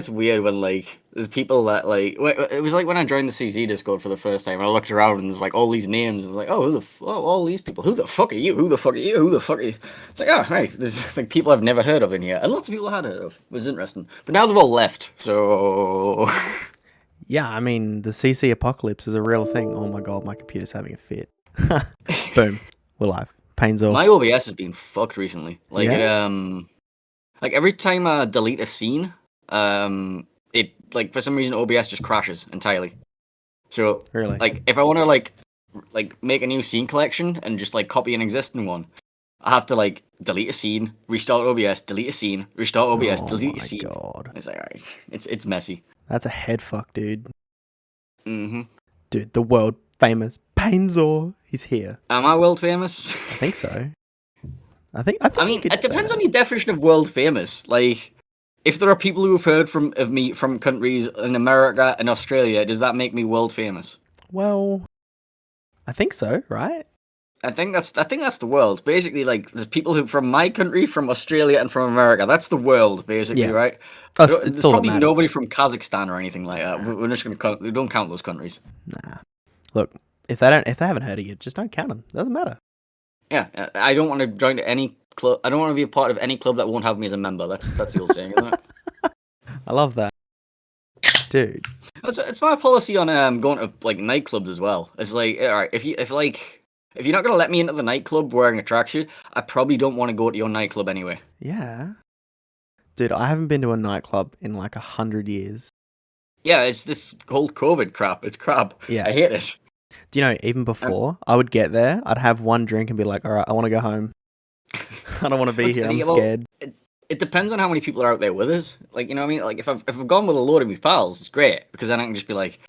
it's weird when like there's people that like it was like when I joined the CZ Discord for the first time. I looked around and there's like all these names. I was like, oh, all these people. Who the fuck are you? Who the fuck are you? Who the fuck are you? It's like, oh, right. There's like people I've never heard of in here, and lots of people I had heard of. It was interesting, but now they've all left. So Yeah, I mean, the CC apocalypse is a real thing. Oh my god, my computer's having a fit. Boom, we're live. Painezor. my OBS has been fucked recently. Like Yeah, like every time I delete a scene, it like for some reason OBS just crashes entirely. So really. like if I want to like make a new scene collection and just like copy an existing one, I have to like delete a scene, restart OBS, delete a scene, restart OBS, Oh delete a my scene. god, It's like alright, it's messy. that's a head fuck, dude. Mm-hmm. Dude, the world famous Painezor, he's here. Am I world famous? I think so. I think I you mean, could it say depends that. on your definition of world famous. Like, if there are people who have heard of me from countries in America and Australia, does that make me world famous? Well, I think so, right? I think that's the world. Basically, like there's people who from my country, from Australia, and from America. That's the world, basically, Yeah, right? it's There's all that probably nobody matters. from Kazakhstan or anything like that. Nah, We're just gonna count, we don't count those countries. nah. Look, if they haven't heard of you, just don't count them. Doesn't matter. Yeah, I don't want to join any club. I don't want to be a part of any club that won't have me as a member. That's the old saying, isn't it? I love that, dude. It's my policy on going to like nightclubs as well. It's like, all right, if you're not gonna let me into the nightclub wearing a tracksuit, I probably don't want to go to your nightclub anyway. Yeah, dude. I haven't been to a nightclub in like 100 years. Yeah, it's this whole COVID crap. It's crap. Yeah. I hate it. Do you know, even before I would get there, I'd have one drink and be like, all right, I want to go home. I don't want to be here. I'm Yeah, well, scared. it depends on how many people are out there with us. Like, you know what I mean? Like, if I've gone with a load of my pals, it's great because then I can just be like,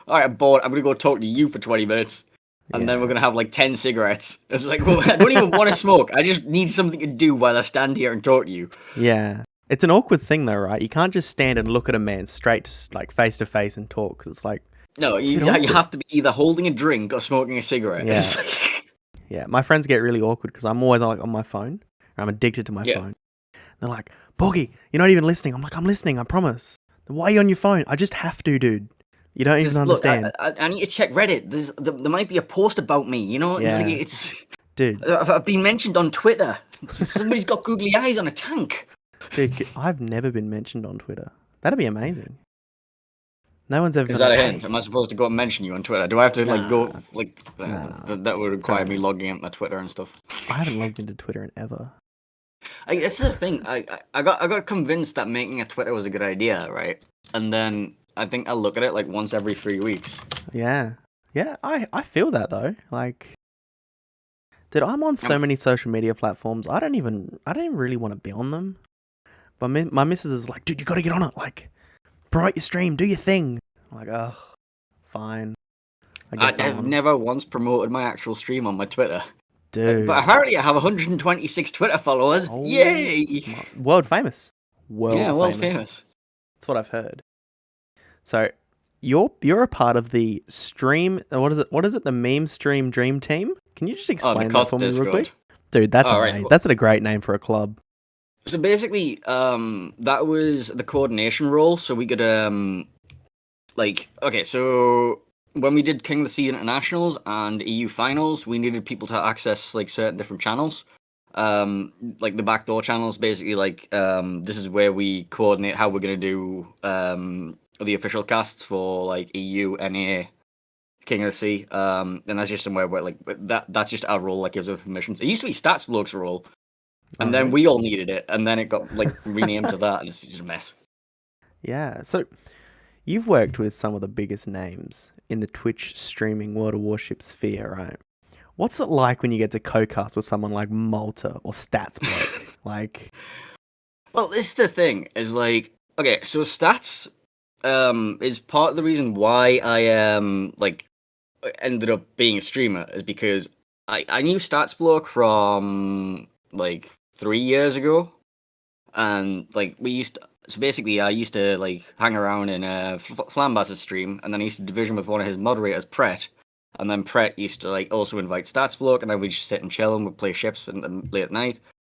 all right, I'm bored. I'm gonna go talk to you for 20 minutes, and then we're Yeah. gonna have like 10 cigarettes. It's like, well, I don't even want to smoke. I just need something to do while I stand here and talk to you. Yeah. It's an awkward thing though, right? You can't just stand and look at a man straight, like face to face and talk because it's like, No, it's a you bit awkward. have to be either holding a drink or smoking a cigarette. Yeah. It's like- Yeah. My friends get really awkward because I'm always like on my phone. I'm addicted to my Yeah. phone. They're like, Porky, you're not even listening. I'm like, I'm listening, I promise. Then why are you on your phone? I just have to, dude. You don't even Look, understand. I need to check Reddit. There might be a post about me. You know, Yeah. like, it's. Dude, I've been mentioned on Twitter. Somebody's got googly eyes on a tank. dude, I've never been mentioned on Twitter. That'd be amazing. No one's ever Is been that like, a hey. hint? Am I supposed to go and mention you on Twitter? Do I have to like go Nah. like Nah. that would require Sorry. me logging into my Twitter and stuff? I haven't logged into Twitter in ever. That's the thing. I got convinced that making a Twitter was a good idea, right? And then I think I look at it like once every 3 weeks. Yeah. Yeah, I feel that though. Like, dude, I'm on so many social media platforms. I don't even really want to be on them. But my missus is like, dude, you got to get on it. Like, promote your stream, do your thing. I'm like, oh, fine. I've never once promoted my actual stream on my Twitter. Dude. But apparently I have 126 Twitter followers. Oh, Yay! world famous. World famous. That's what I've heard. So, you're a part of the stream. What is it? The meme stream dream team. Can you just explain that for me real quick? Dude, that's amazing. That's a great name for a club. So basically, that was the coordination role. So we could so when we did King of the Sea Internationals and EU Finals, we needed people to access like certain different channels. Like the backdoor channels, basically like this is where we coordinate how we're gonna do the official casts for like EU, NA, King of the Sea. And that's just somewhere where like that's just our role that gives us permissions. It used to be Stats Bloke's role. And then we all needed it, and then it got like renamed to that, and it's just a mess. Yeah, so you've worked with some of the biggest names in the Twitch streaming World of Warship sphere, right? What's it like when you get to co-cast with someone like Malta or Stats Bloke? Like, well, this is the thing. Is like, okay, so Stats is part of the reason why I like ended up being a streamer is because I knew Stats Bloke from like 3 years ago, and like I used to like hang around in Flambass's stream, and then I used to division with one of his moderators, Pret, and then Pret used to like also invite Stats Bloke, and then we'd just sit and chill and we'd play ships and late at night.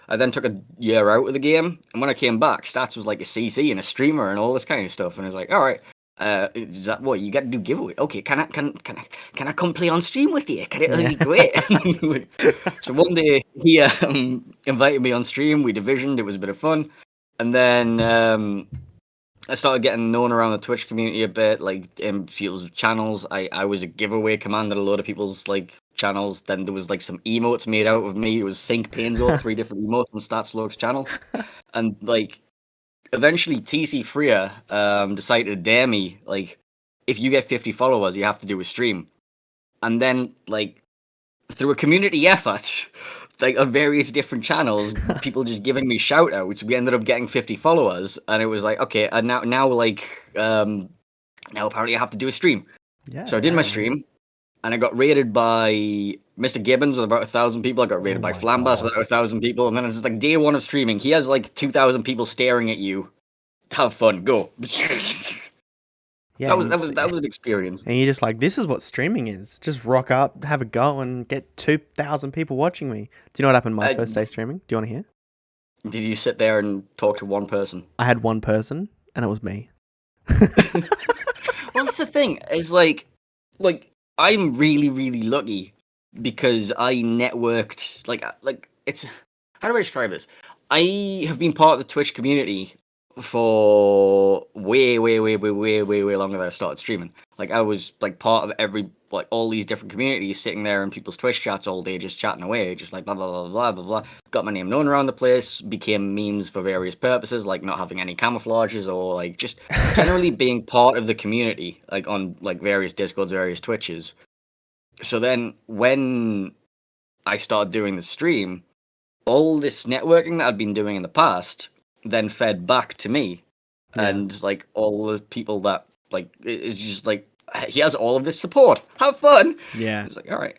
I then took a year out of the game, and when I came back, Stats was like a CC and a streamer and all this kind of stuff, and I was like, all right. Is that what you got to do giveaway? Okay, can I come play on stream with you? Can it Yeah. be great? So one day he invited me on stream. We divisioned. It was a bit of fun, and then I started getting known around the Twitch community a bit, like in people's channels. I was a giveaway commander a lot of people's like channels. Then there was like some emotes made out of me. It was Sync Painezor, 3 different emotes on StatsLog's channel, and like eventually TC Freer decided to dare me, like, if you get 50 followers, you have to do a stream. And then, like, through a community effort, like on various different channels, people just giving me shout outs, we ended up getting 50 followers, and it was like, okay, and now apparently I have to do a stream. Yeah. So I did my stream, and I got raided by Mr. Gibbons with about 1,000 people. I got raided by my Flambas with God. about 1,000 people, and then it's like day one of streaming. He has like 2,000 people staring at you. Have fun, go. Yeah. that was an experience. And you're just like, this is what streaming is. Just rock up, have a go, and get 2,000 people watching me. Do you know what happened my first day streaming? Do you want to hear? Did you sit there and talk to one person? I had one person, and it was me. Well, that's the thing. Is like I'm really, really lucky because I networked. Like it's how do I describe this? I have been part of the Twitch community for way longer than I started streaming. Like I was like part of all these different communities, sitting there in people's Twitch chats all day, just chatting away, just like blah blah blah blah blah blah. Got my name known around the place, became memes for various purposes, like not having any camouflages or like just generally being part of the community, like on like various Discords, various Twitches. So then when I started doing the stream, all this networking that I'd been doing in the past then fed back to me, and like all the people that like it's just like he has all of this support. Have fun. Yeah. It's like all right.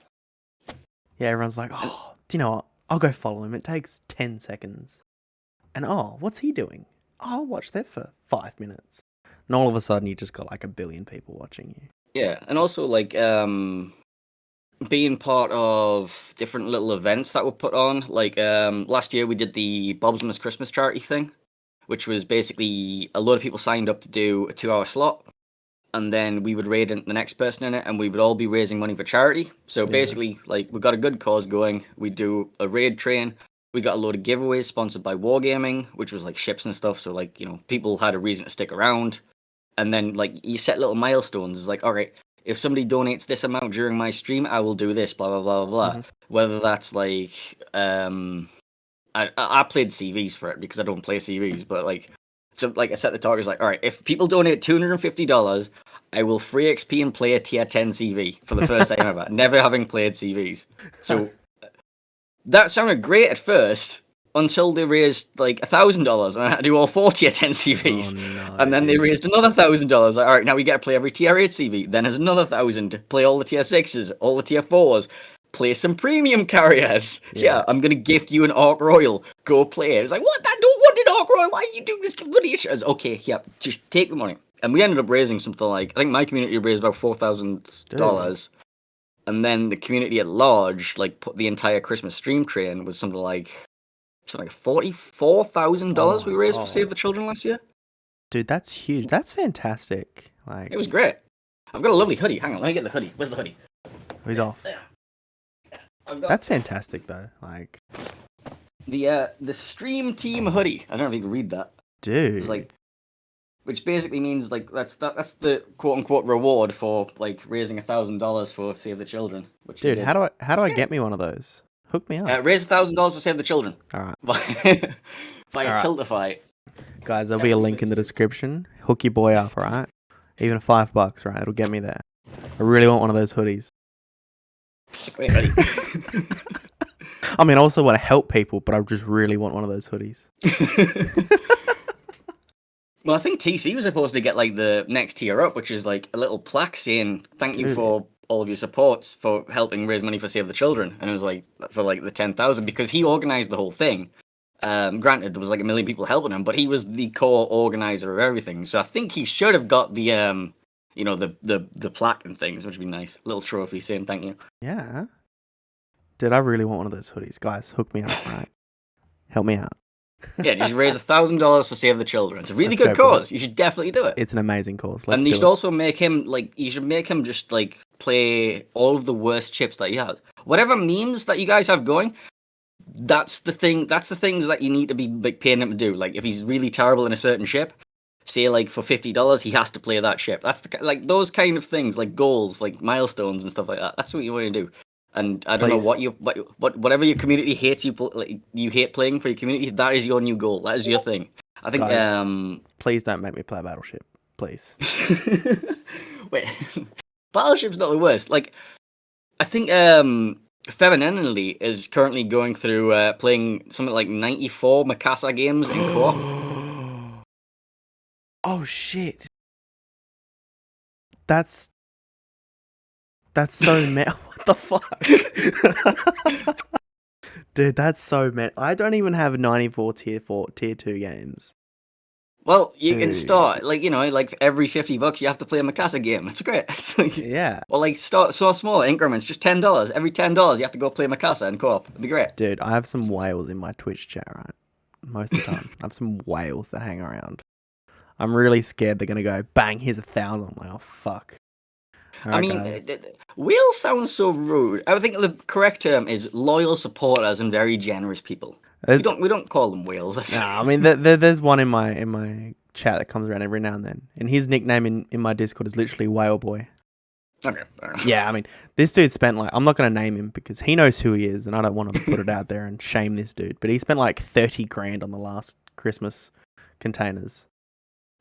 Yeah, everyone's like, oh, do you know what? I'll go follow him. It takes 10 seconds. And oh, what's he doing? I'll watch that for 5 minutes. And all of a sudden, you just got like 1 billion people watching you. Yeah, and also like being part of different little events that were put on. Like last year we did the Bob's Christmas charity thing, which was basically a lot of people signed up to do a 2-hour slot, and then we would raid the next person in it, and we would all be raising money for charity. So basically, like we got a good cause going. We do a raid train. We got a load of giveaways sponsored by Wargaming, which was like ships and stuff. So like people had a reason to stick around, and then like you set little milestones. It's like all right. If somebody donates this amount during my stream, I will do this, blah, blah, blah, blah, blah. Whether that's like, I played CVs for it because I don't play CVs, but like, so like I set the target, like, all right, if people donate $250, I will free XP and play a tier 10 CV for the first time ever, never having played CVs. So that sounded great at first, until they raised like $1,000 and I had to do all 4 tier 10 CVs. Oh, no, and then they raised another $1,000. Like, all right, now we got to play every tier 8 CV. Then there's another 1,000. Play all the tier 6s, all the tier 4s. Play some premium carriers. Yeah, I'm going to gift you an Arc Royal. Go play it. It's like, what? I don't want an Arc Royal. Why are you doing this bloody shit? Okay, yeah, just take the money. And we ended up raising something like, I think my community raised about $4,000. And then the community at large, like, put the entire Christmas stream train was something like $44,000 we raised for Save the Children last year. Dude, that's huge. That's fantastic. Like it was great. I've got a lovely hoodie. Hang on, let me get the hoodie. Where's the hoodie? He's off. There. That's fantastic, though. Like the stream team hoodie. I don't know if you can read that. Dude, it's like, which basically means like that's the quote unquote reward for like raising $1,000 for Save the Children. Which dude, how do I get me one of those? Hook me up. Raise $1,000 for Save the Children. All right. Via Tiltify. Guys, there'll be a link in the description. Hook your boy up, all right? Even $5, right? It'll get me there. I really want one of those hoodies. It's a great hoodie. I mean, I also want to help people, but I just really want one of those hoodies. Well, I think TC was supposed to get like the next tier up, which is like a little plaque saying thank you for all of your supports for helping raise money for Save the Children, and it was like for like the 10,000 because he organized the whole thing. Granted, there was like 1 million people helping him, but he was the core organizer of everything. So I think he should have got the the plaque and things, which would be nice, little trophy saying thank you. Yeah, dude, I really want one of those hoodies. Guys, hook me up, right? Help me out. Yeah, just raise $1,000 for Save the Children. It's a really Let's good go, cause. boys. You should definitely do it. It's an amazing cause. Let's And you do should it. also make him you should make him just like play all of the worst chips that he has. Whatever memes that you guys have going, that's the thing. That's the things that you need to be like paying him to do. Like if he's really terrible in a certain ship, say like for $50, he has to play that ship. That's like those kind of things, like goals, like milestones and stuff like that. That's what you want to do. And I don't know Please. whatever your community hates like you hate playing for your community. That is your new goal. That is your thing. I think. Guys, please don't make me play Battleship. Please. Wait, Battleship's not the worst. Like I think Femininity is currently going through playing something like 94 Mikasa games in co-op. Oh shit. That's so meta. What the fuck? Dude, that's so meta. I don't even have 94 tier 2 games. Well, you can start like like every $50 you have to play a Mikasa game. It's great. Yeah. Or like start so small increments, just $10. Every $10 you have to go play Mikasa in co-op. It'd be great. Dude, I have some whales in my Twitch chat, right? Most of the time. I have some whales that hang around. I'm really scared they're gonna go, bang, here's 1,000. I'm like, oh fuck. All I right, mean, guys. whales sounds so rude. I think the correct term is loyal supporters and very generous people. We don't call them whales. Nah, I mean, there's one in my chat that comes around every now and then, and his nickname in my Discord is literally Whale Boy. Okay. Fair enough. Yeah, I mean, this dude spent like, I'm not gonna name him because he knows who he is, and I don't want to put it out there and shame this dude. But he spent like 30 grand on the last Christmas containers.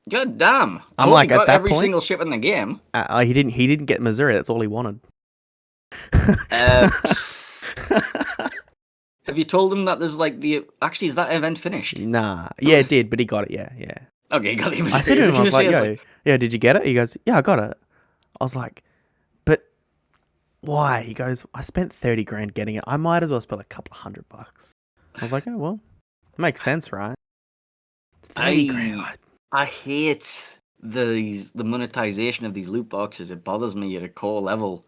God damn! I'm like, at that every point, single ship in the game. He didn't get Missouri. That's all he wanted. Have you told him that there's like actually is that event finished? Nah, yeah, it did, but he got it. Yeah. Okay, got the. I said to him, I was like, yo, did you get it? He goes, yeah, I got it. I was like, but why? He goes, I spent 30 grand getting it. I might as well spend a couple of $100. I was like, oh well, makes sense, right? 30 grand. I hate the monetization of these loot boxes. It bothers me at a core level.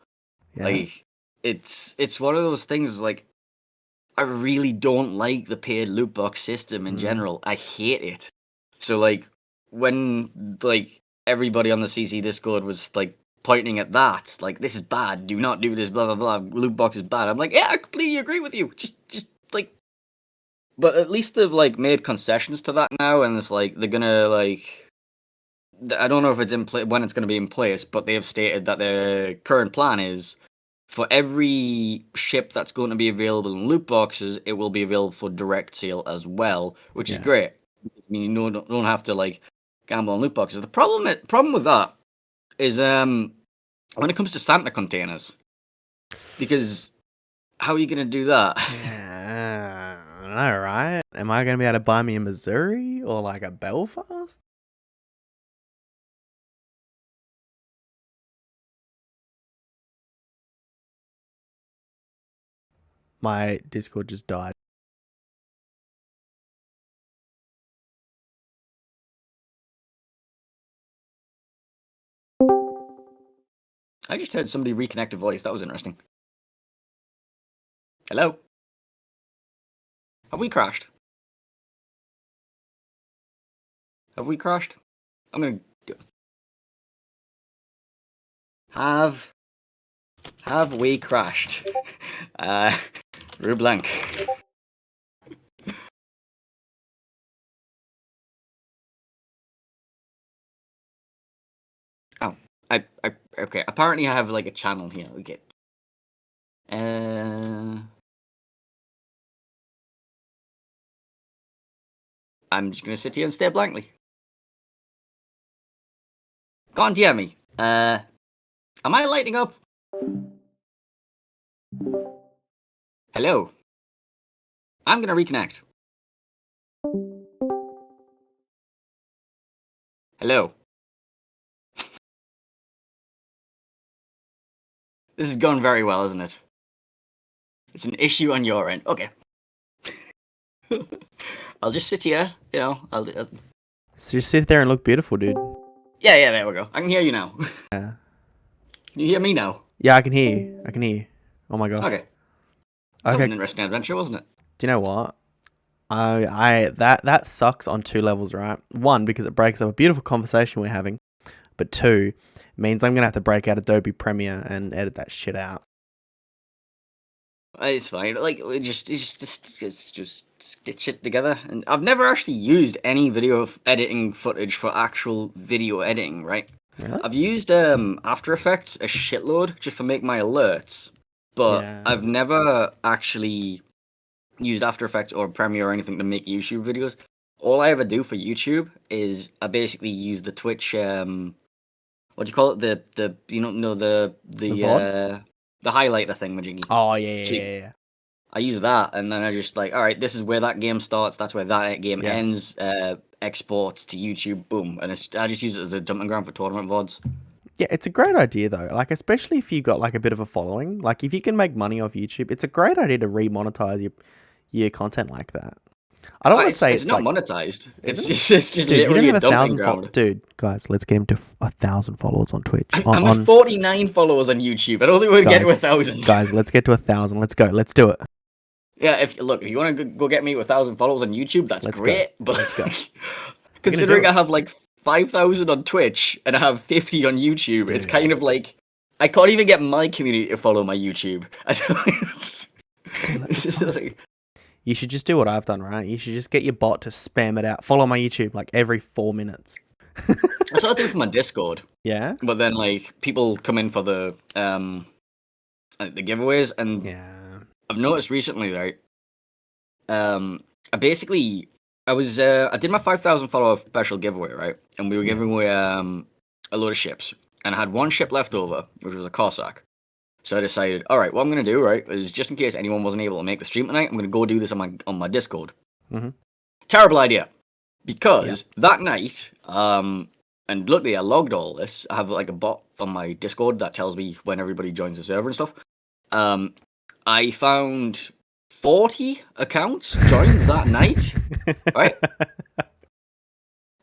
Yeah. Like it's one of those things. Like I really don't like the paid loot box system in general. I hate it. So like when like everybody on the CC Discord was like pointing at that, like this is bad. Do not do this. Blah blah blah. Loot box is bad. I'm like, yeah, I completely agree with you. Just like. But at least they've like made concessions to that now, and it's like they're gonna like. I don't know if it's in when it's gonna be in place, but they have stated that their current plan is for every ship that's going to be available in loot boxes, it will be available for direct sale as well, which is great. I mean, you don't have to like gamble on loot boxes. The problem with that is when it comes to Santa containers, because how are you gonna do that? Yeah, I don't know, right? Am I gonna be able to buy me a Missouri or like a Belfast? My Discord just died. I just heard somebody reconnect a voice. That was interesting. Hello? Have we crashed? Have we crashed? I'm gonna do it. Have we crashed? Rue blank. Oh, okay. Apparently, I have like a channel here. We get. I'm just gonna sit here and stare blankly. Go on, DM me. Am I lighting up? Hello. I'm gonna reconnect. Hello. This is going very well, isn't it? It's an issue on your end. Okay. I'll just sit here, I'll So just sit there and look beautiful, dude. Yeah, there we go. I can hear you now. Yeah. Can you hear me now? Yeah, I can hear you. I can hear you. Oh my gosh. Okay. That was an interesting adventure, wasn't it? Do you know what? That sucks on two levels, right? One, because it breaks up a beautiful conversation we're having, but two, means I'm gonna have to break out Adobe Premiere and edit that shit out. It's fine. Like, just get shit together. And I've never actually used any video editing footage for actual video editing, right? Really? I've used After Effects a shitload just for make my alerts, but Yeah. I've never actually used After Effects or Premiere or anything to make YouTube videos. All I ever do for YouTube is I basically use the Twitch what do you call it? The you know The VOD? the highlighter thing, Majingy. Oh yeah. I use that, and then I just like, all right, this is where that game starts. That's where that game Yeah. ends. Export to YouTube, boom, and I just use it as a dumping ground for tournament VODs. Yeah, it's a great idea though. Like, especially if you've got like a bit of a following. Like, if you can make money off YouTube, it's a great idea to remonetize your content like that. I don't want to say It's not like, monetized. It's isn't it? just Dude, you literally don't a have dumping 1,000 ground. Dude, guys, let's get him to 1,000 followers on Twitch. I'm at 49 followers on YouTube. I don't think we'll get to 1,000. Guys, let's get to 1,000. Let's go. Let's do it. Yeah, if you want to go get me 1,000 followers on YouTube, that's great. But Let's go. considering I have like 5,000 on Twitch and I have 50 on YouTube, it's kind of like I can't even get my community to follow my YouTube. You should just do what I've done, right? You should just get your bot to spam it out. Follow my YouTube like every 4 minutes. That's what I do for my Discord. Yeah. But then like people come in for the giveaways, and Yeah. I've noticed recently, right? I did my 5,000 follower special giveaway, right? And we were giving away a load of ships, and I had one ship left over, which was a Cossack. So I decided, all right, what I'm gonna do, right, is just in case anyone wasn't able to make the stream tonight, I'm gonna go do this on my Discord. Mm-hmm. Terrible idea, because that night, and luckily I logged all this. I have like a bot on my Discord that tells me when everybody joins the server and stuff. I found 40 accounts joined that night, right?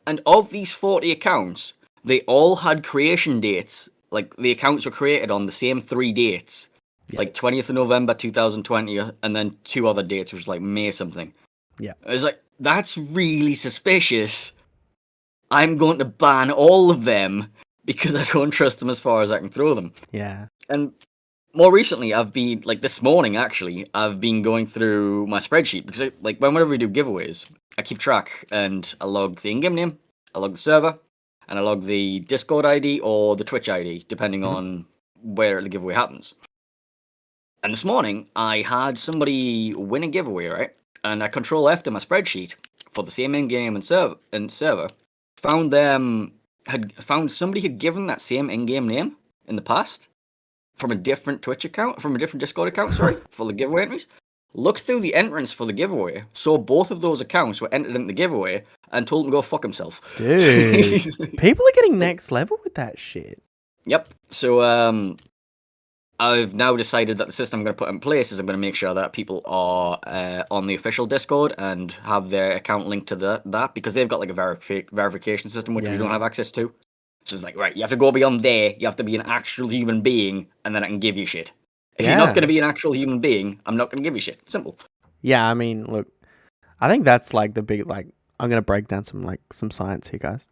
And of these 40 accounts, they all had creation dates. Like, the accounts were created on the same 3 dates. Yeah. Like, 20th of November 2020, and then 2 other dates, which was like May something. Yeah. I was like, that's really suspicious. I'm going to ban all of them because I don't trust them as far as I can throw them. Yeah. And more recently, I've been, like this morning actually, I've been going through my spreadsheet because, whenever we do giveaways, I keep track and I log the in-game name, I log the server, and I log the Discord ID or the Twitch ID, depending on where the giveaway happens. And this morning, I had somebody win a giveaway, right? And I Control F in my spreadsheet for the same in-game and server. Found somebody had given that same in-game name in the past from a different Twitch account, from a different Discord account, sorry, for the giveaway entries. Looked through the entrance for the giveaway, saw both of those accounts were entered in the giveaway, and told him to go fuck himself. Dude, people are getting next level with that shit. Yep. So I've now decided that the system I'm going to put in place is I'm going to make sure that people are on the official Discord and have their account linked to that because they've got like a verification system which we don't have access to. So it's like, right, you have to go beyond there, you have to be an actual human being, and then I can give you shit. If you're not going to be an actual human being, I'm not going to give you shit. Simple. Yeah, I mean, look, I think that's like the big, like, I'm going to break down some science here, guys.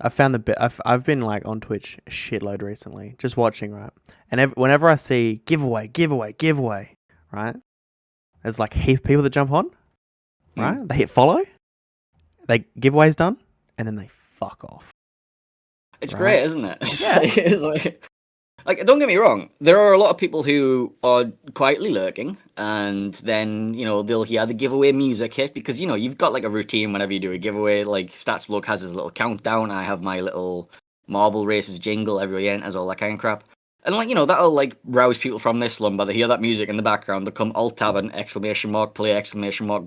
I found I've been like on Twitch a shitload recently, just watching, right? And whenever I see giveaway, right? There's like heap of people that jump on, right? They hit follow, giveaway's done, and then they fuck off. It's great, isn't it? Yeah. It's like, don't get me wrong, there are a lot of people who are quietly lurking, and then, they'll hear the giveaway music hit, because, you've got, like, a routine whenever you do a giveaway, like, StatsBloke has his little countdown, I have my little Marble Races jingle, everybody enters, all that kind of crap. And, like, that'll, like, rouse people from their slumber, they hear that music in the background, they'll come alt-tab and !, play, !,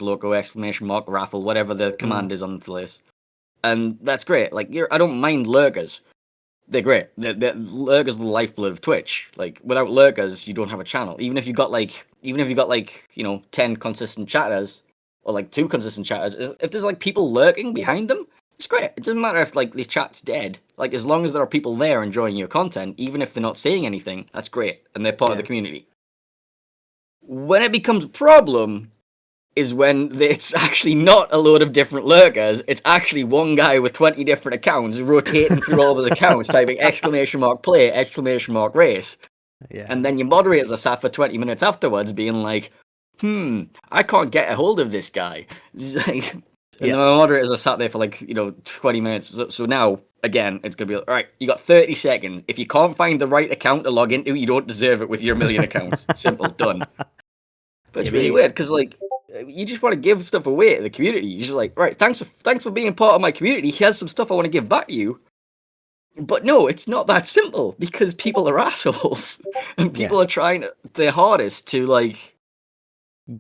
loco, !, raffle, whatever the command is on the place. And that's great, like, I don't mind lurkers. They're great. Lurkers are the lifeblood of Twitch. Like, without lurkers, you don't have a channel. Even if you got 10 consistent chatters, or like 2 consistent chatters, if there's like people lurking behind them, it's great. It doesn't matter if like the chat's dead. Like, as long as there are people there enjoying your content, even if they're not saying anything, that's great, and they're part of the community. When it becomes a problem is when it's actually not a load of different lurkers. It's actually one guy with 20 different accounts rotating through all of his accounts, typing !play, !race. Yeah. And then your moderators are sat for 20 minutes afterwards being like, I can't get a hold of this guy. Like, and the moderators are sat there for 20 minutes. So now, again, it's going to be like, all right, you got 30 seconds. If you can't find the right account to log into, you don't deserve it with your million accounts. Simple, done. But it's really weird because, you just want to give stuff away to the community. You're just like, right, thanks for being part of my community. Here's some stuff I want to give back to you. But no, it's not that simple because people are assholes and people are trying their hardest to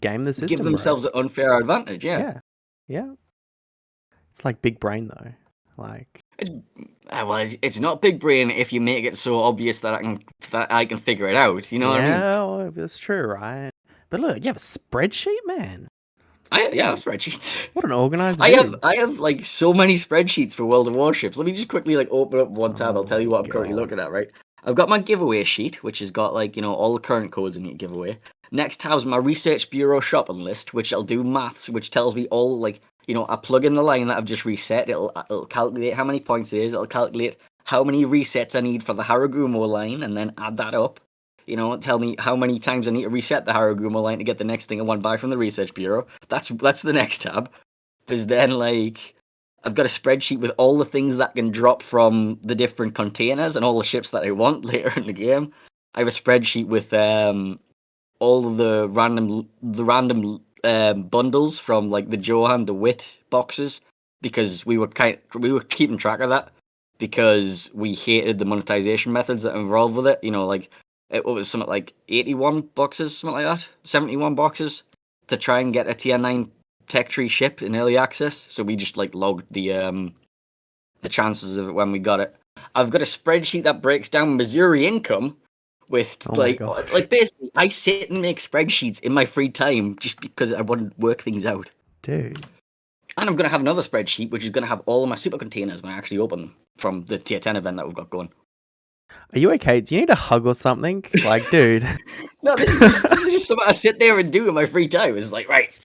game the system, give themselves an unfair advantage. Yeah. It's like big brain though. It's not big brain if you make it so obvious that I can figure it out. You know what I mean? Yeah, well, that's true, right? But look, you have a spreadsheet, man. I have spreadsheets. What an organized I have so many spreadsheets for World of Warships. Let me just quickly open up one tab. I'll tell you what I'm currently looking at, right? I've got my giveaway sheet, which has got all the current codes in your giveaway. Next tab's my Research Bureau shopping list, which I'll do maths, which tells me all I plug in the line that I've just reset. It'll calculate how many points it is. It'll calculate how many resets I need for the Haragumo line, and then add that up. Tell me how many times I need to reset the Haragumo line to get the next thing I want to buy from the Research Bureau. That's the next tab. There's then I've got a spreadsheet with all the things that can drop from the different containers and all the ships that I want later in the game. I have a spreadsheet with all of the random bundles from the Johan the Wit boxes, because we were keeping track of that because we hated the monetization methods that are involved with it. It was something like 81 boxes, something like that, 71 boxes to try and get a tier 9 tech tree ship in early access. So we just logged the chances of it when we got it. I've got a spreadsheet that breaks down Missouri income with basically I sit and make spreadsheets in my free time just because I want to work things out. Dude. And I'm going to have another spreadsheet which is going to have all of my super containers when I actually open them from the tier 10 event that we've got going. Are you okay? Do you need a hug or something? Dude. No, this is just something I sit there and do in my free time. It's right,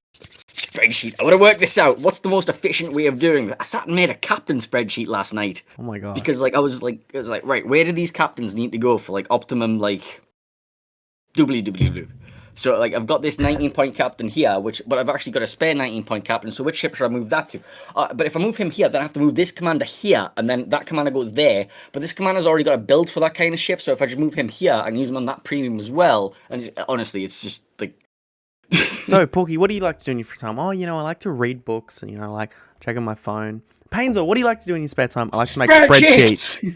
spreadsheet. I want to work this out. What's the most efficient way of doing that? I sat and made a captain spreadsheet last night. Oh my god. Because it was right, where do these captains need to go for optimum doobly. So I've got this 19-point captain here, but I've actually got a spare 19-point captain. So which ship should I move that to? But if I move him here, then I have to move this commander here, and then that commander goes there. But this commander's already got a build for that kind of ship. So if I just move him here and use him on that premium as well, and honestly, it's just So Porky, what do you like to do in your free time? Oh, I like to read books and check on my phone. Painezor, what do you like to do in your spare time? I like to make spreadsheets.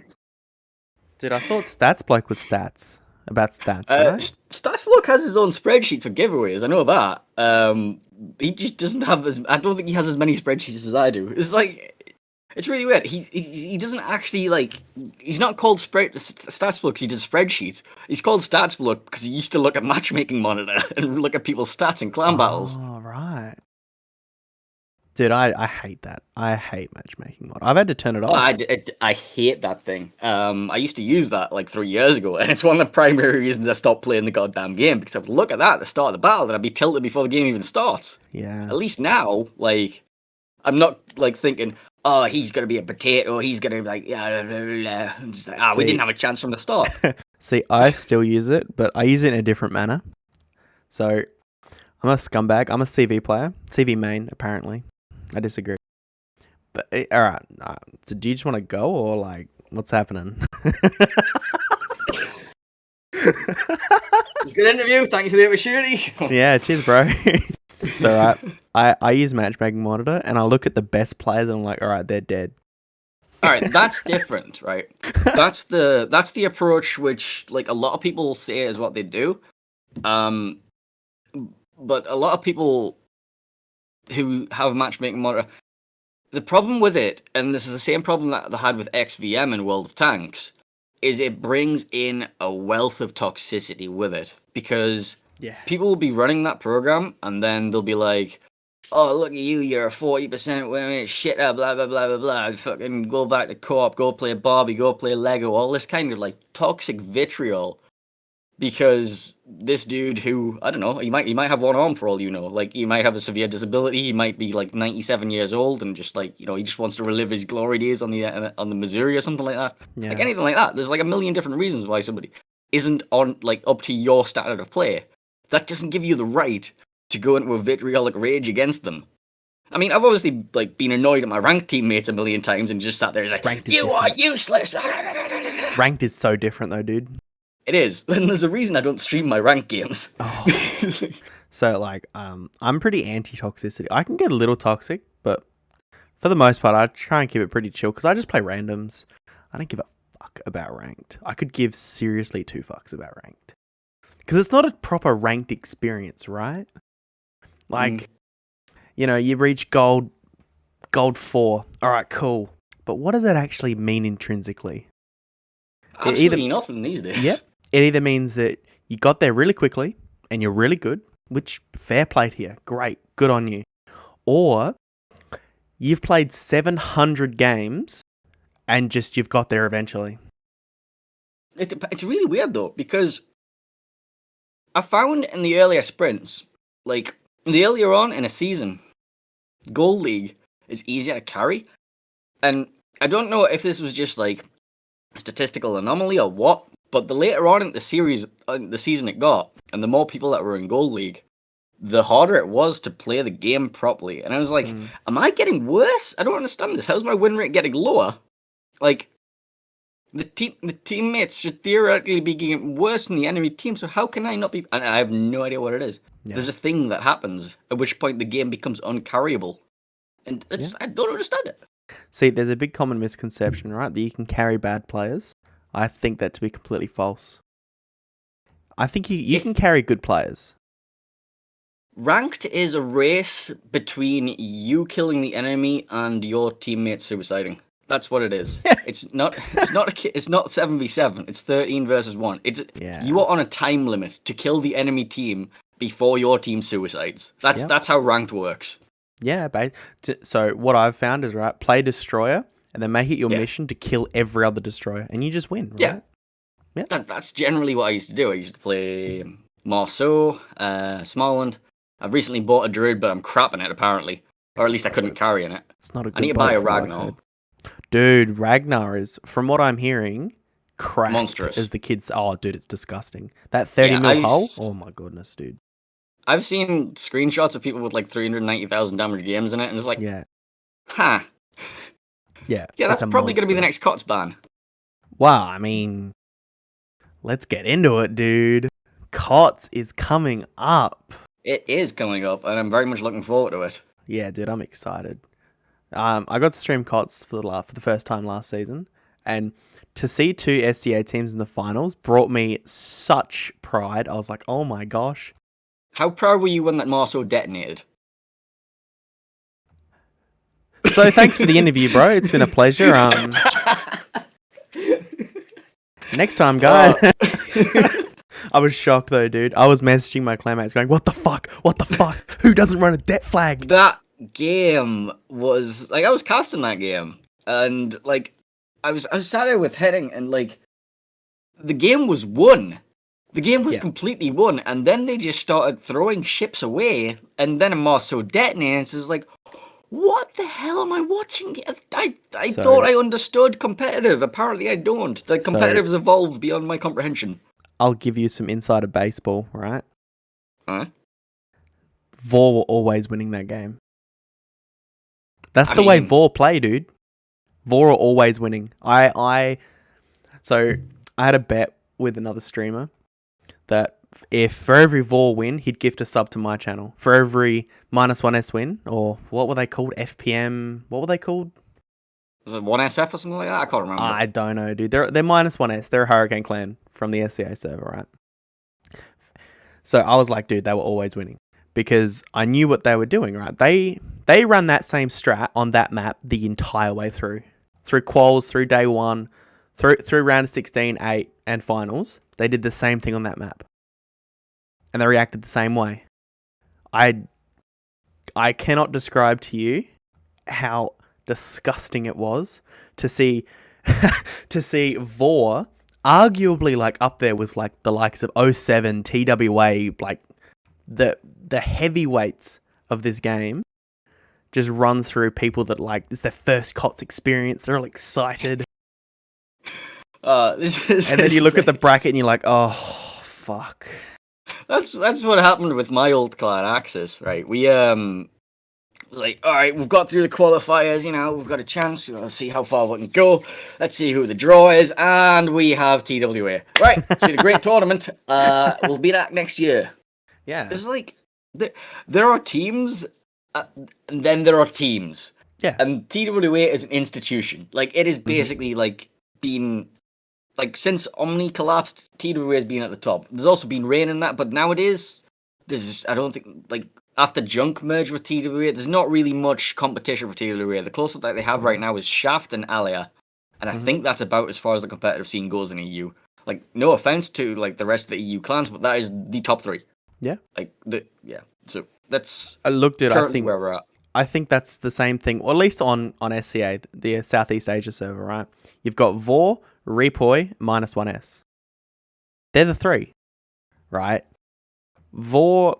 Dude, I thought Stats Bloke was stats. About stats, right? StatsBlock has his own spreadsheet for giveaways. I know that. He just doesn't have I don't think he has as many spreadsheets as I do. It's really weird. He doesn't actually he's not called StatsBlock because he does spreadsheets. He's called StatsBlock because he used to look at Matchmaking Monitor and look at people's stats in clan battles. Oh, right. Dude, I hate that. I hate Matchmaking Monitor. I've had to turn it off. I hate that thing. I used to use that 3 years ago, and it's one of the primary reasons I stopped playing the goddamn game, because I would look at that at the start of the battle and I'd be tilted before the game even starts. Yeah. At least now, I'm not thinking, oh, he's gonna be a potato, he's gonna be yeah, blah, blah, blah. I'm just we didn't have a chance from the start. See, I still use it, but I use it in a different manner. So, I'm a scumbag. I'm a CV player. CV main, apparently. I disagree. But, alright. So do you just want to go, or, what's happening? Good interview. Thank you for the opportunity. Yeah, cheers, bro. It's alright. I use Matchmaking Monitor, and I look at the best players, and I'm like, alright, they're dead. Alright, that's different, right? That's the approach which, a lot of people say is what they do. But a lot of people who have Matchmaking Monitor, the problem with it, and this is the same problem that they had with XVM in World of Tanks, is it brings in a wealth of toxicity with it, because people will be running that program and then they'll be like, oh, look at you, you're a 40% winner, shit, blah, blah, blah, blah, blah, fucking go back to co-op, go play Barbie, go play Lego, all this kind of toxic vitriol because this dude who, I don't know, he might have one arm for all you know. Like, he might have a severe disability. He might be like 97 years old and just like, he just wants to relive his glory days on the Missouri or something like that. Yeah. Like anything like that. There's like a million different reasons why somebody isn't on like up to your standard of play. That doesn't give you the right to go into a vitriolic rage against them. I mean, I've obviously like been annoyed at my ranked teammates a million times and just sat there and like, you are useless. Ranked is so different though, dude. It is. Then there's a reason I don't stream my ranked games. Oh. So like, I'm pretty anti-toxicity. I can get a little toxic, but for the most part, I try and keep it pretty chill because I just play randoms. I don't give a fuck about ranked. I could give seriously 2 fucks about ranked because it's not a proper ranked experience, right? Like, you reach gold 4. All right, cool. But what does that actually mean intrinsically? Absolutely nothing these days. Yep. It either means that you got there really quickly and you're really good, which fair play here. Great. Good on you. Or you've played 700 games and just you've got there eventually. It's really weird though, because I found in the earlier sprints, like the earlier on in a season, Gold League is easier to carry. And I don't know if this was just like a statistical anomaly or what, but the later on in the season it got, and the more people that were in Gold League, the harder it was to play the game properly. And I was like, am I getting worse? I don't understand this. How's my win rate getting lower? Like, the teammates should theoretically be getting worse than the enemy team, so how can I not be... And I have no idea what it is. Yeah. There's a thing that happens, at which point the game becomes uncarryable. And I don't understand it. See, there's a big common misconception, right? That you can carry bad players. I think that to be completely false. I think you can carry good players. Ranked is a race between you killing the enemy and your teammates suiciding. That's what it is. It's not 7v7. It's 13 versus 1. You are on a time limit to kill the enemy team before your team suicides. That's how ranked works. Yeah, so what I've found is, right, play destroyer and then make it your mission to kill every other destroyer and you just win, right? Yeah. That's generally what I used to do. I used to play Marceau, Smallland. I've recently bought a druid, but I'm crapping it apparently. Or at least I couldn't carry in it. It's not a good I need to buy a Ragnar. Dude, Ragnar is, from what I'm hearing, cracked. Monstrous. As the kids... Oh, dude, it's disgusting. That 30 mil hull? Oh my goodness, dude. I've seen screenshots of people with like 390,000 damage games in it, and it's like... Yeah. Huh. Yeah. Yeah, that's probably going to be the next COTS ban. Wow, I mean... Let's get into it, dude. COTS is coming up. It is coming up, and I'm very much looking forward to it. Yeah, dude, I'm excited. I got to stream COTS for the first time last season, and to see 2 SDA teams in the finals brought me such pride. I was like, oh my gosh. How proud were you when that Marceau detonated? So thanks for the interview, bro. It's been a pleasure. Next time, guys. I was shocked though, dude. I was messaging my clanmates going, what the fuck? What the fuck? Who doesn't run a det flag? That game was like, I was casting that game, and like I was sat there with heading, and like the game was won. The game was completely won, and then they just started throwing ships away, and then a Marceau detonates. It's like, what the hell am I watching? I thought I understood competitive. Apparently I don't. The competitive has evolved beyond my comprehension. I'll give you some insider baseball, right? Huh? Vor were always winning that game. That's the way Vor play, dude. Vor are always winning. So I had a bet with another streamer that if for every Vor win, he'd gift a sub to my channel. For every -1S win, or what were they called? FPM? What were they called? Was it 1SF or something like that? I can't remember. I don't know, dude. They're -1S. They're a Hurricane clan from the SCA server, right? So I was like, dude, they were always winning because I knew what they were doing, right? They ran that same strat on that map the entire way through quals, through day 1, through round 16, 8, and finals. They did the same thing on that map, and they reacted the same way. I cannot describe to you how disgusting it was to see Vor arguably like up there with like the likes of '07, TWA, like the heavyweights of this game. Just run through people that like it's their first COTS experience. They're all excited, This is, and then you look at the bracket and you're like, oh fuck. That's what happened with my old clan Axis, right? We was like, all right, we've got through the qualifiers, we've got a chance. We'll see how far we can go. Let's see who the draw is, and we have TWA. Right, it's been a great tournament. We'll be back next year. Yeah, It's like there are teams, and then there are teams. yeah. And TWA is an institution. Like it is basically like been. Like, since Omni collapsed, TWA has been at the top. There's also been Rain in that, but nowadays, I don't think, like, after Junk merged with TWA, there's not really much competition for TWA. The closest that they have right now is Shaft and Alia, and I think that's about as far as the competitive scene goes in EU. Like, no offense to, like, the rest of the EU clans, but that is the top 3. Yeah. Like, so that's I looked at, I currently think, where we're at. I think that's the same thing, or at least on SCA, the Southeast Asia server, right? You've got Vor, Repoi, -1S. They're the 3, right? Vor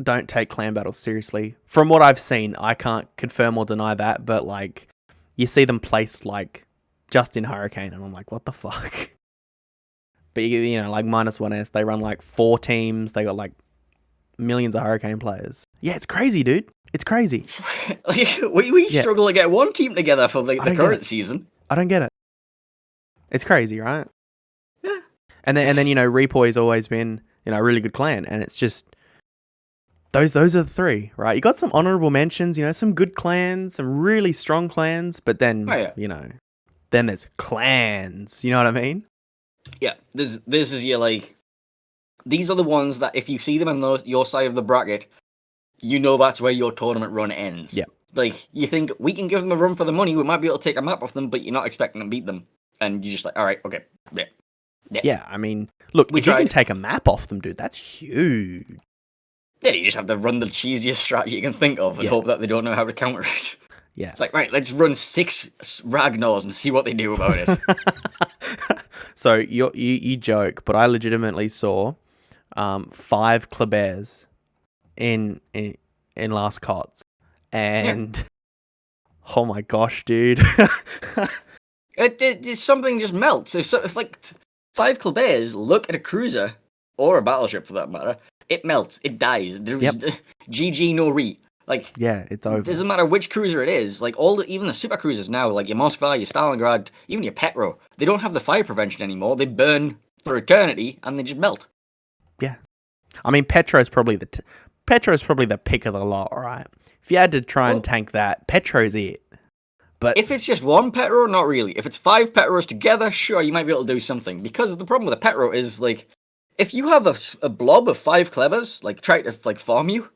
don't take clan battles seriously. From what I've seen, I can't confirm or deny that, but like, you see them placed like just in Hurricane, and I'm like, what the fuck? But like -1S, they run like 4 teams. They got like millions of Hurricane players. Yeah, it's crazy, dude. It's crazy. Like, we struggle to get one team together for the current season. I don't get it. It's crazy, right? Yeah. And then Repoi's always been a really good clan, and it's just those are the 3, right? You got some honorable mentions, some good clans, some really strong clans, but then then there's clans. You know what I mean? Yeah. This is your like. These are the ones that if you see them on your side of the bracket, that's where your tournament run ends. Yeah. Like, you think, we can give them a run for the money, we might be able to take a map off them, but you're not expecting to beat them. And you're just like, all right, okay, yeah. Yeah, I mean, look, if you can take a map off them, dude, that's huge. Yeah, you just have to run the cheesiest strategy you can think of and hope that they don't know how to counter it. Yeah. It's like, right, let's run 6 Ragnars and see what they do about it. So, you joke, but I legitimately saw 5 Klebears in last COTS, and oh my gosh, dude. It's something just melts. If like 5 Klebears look at a cruiser or a battleship for that matter, it melts. It dies. There's GG no re. Like, yeah, it's over. It doesn't matter which cruiser it is. Like even the super cruisers now, like your Moskva, your Stalingrad, even your Petro, they don't have the fire prevention anymore. They burn for eternity and they just melt. Yeah, I mean Petro's probably the pick of the lot, right? If you had to try and tank that, Petro's it. But if it's just one Petro, not really. If it's 5 Petros together, sure, you might be able to do something. Because the problem with a Petro is, like, if you have a blob of 5 Klebers, like, try to, like, farm you,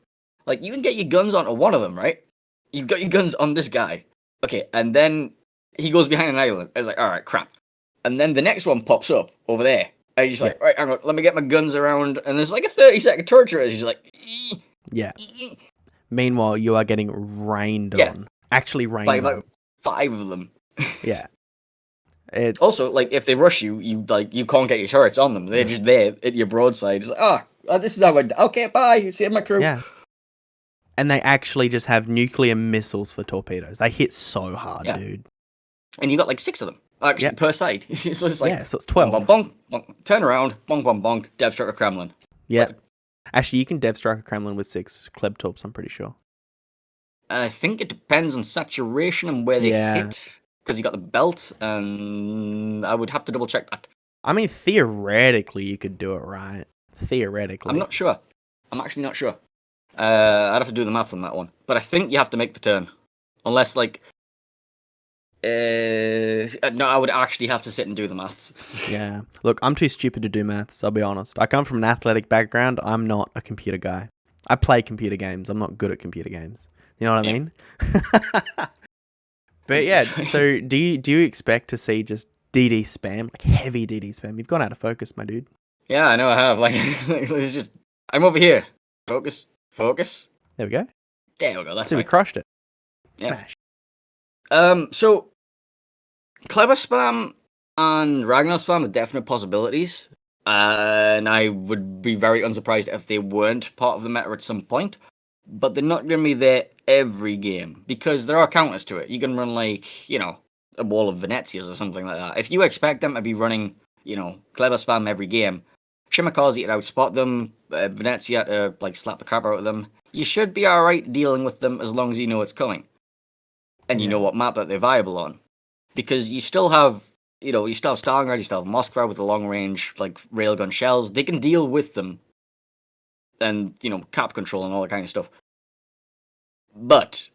like, you can get your guns onto one of them, right? You've got your guns on this guy. Okay, and then he goes behind an island. It's like, alright, crap. And then the next one pops up over there. And you're just like, right, hang on, let me get my guns around. And there's like a 30-second torture. He's like, yeah. Meanwhile, you are getting rained on. Actually rained on. Like 5 of them. Yeah. It's... Also, like, if they rush you, you can't get your turrets on them. They're just there at your broadside. It's like, this is how okay, bye, see my crew. Yeah. And they actually just have nuclear missiles for torpedoes. They hit so hard, dude. And you got like 6 of them. Actually, per side. So it's like, so it's 12. Bonk, bonk, bonk, turn around, bonk, bonk, bonk, Dev Striker Kremlin. Yeah. Actually, you can Dev Striker Kremlin with 6 Kleb Torps, I'm pretty sure. I think it depends on saturation and where they hit. Because you got the belt, and I would have to double check that. I mean, theoretically, you could do it right. Theoretically. I'm not sure. I'm actually not sure. I'd have to do the maths on that one. But I think you have to make the turn. Unless, like... no, I would actually have to sit and do the maths. Yeah. Look, I'm too stupid to do maths, I'll be honest. I come from an athletic background. I'm not a computer guy. I play computer games. I'm not good at computer games. You know what I mean? But yeah, so do you expect to see just DD spam, like heavy DD spam? You've gone out of focus, my dude. Yeah, I know I have. Like, it's just, I'm over here. Focus. There we go. There we go. That's so we crushed it. Yeah. Smash. So clever spam and Ragnar spam are definite possibilities. And I would be very unsurprised if they weren't part of the meta at some point. But they're not going to be there every game because there are counters to it. You can run like, a wall of Venezias or something like that. If you expect them to be running, clever spam every game, Shimakaze to outspot them, Venezia to like slap the crap out of them, you should be alright dealing with them as long as you know it's coming. And you know what map that they're viable on. Because you still have, you still have Stalingrad, you still have Moskva with the long range, like, railgun shells. They can deal with them. And, cap control and all that kind of stuff. But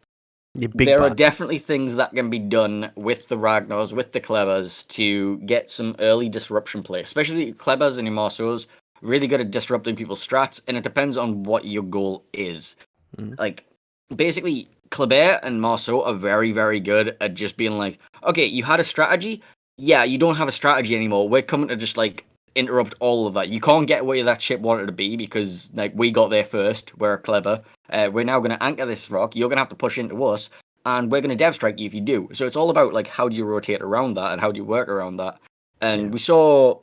there are definitely things that can be done with the Ragnars, with the Clebers, to get some early disruption play. Especially Clebers and your Marceaus, really good at disrupting people's strats, and it depends on what your goal is. Like, basically, Kleber and Marceau are very, very good at just being like, okay, you had a strategy? Yeah, you don't have a strategy anymore. We're coming to just, like, interrupt all of that. You can't get where that ship wanted to be because, like, we got there first. We're clever. We're now going to anchor this rock. You're going to have to push into us, and we're going to dev strike you if you do. So it's all about, like, how do you rotate around that and how do you work around that. And we saw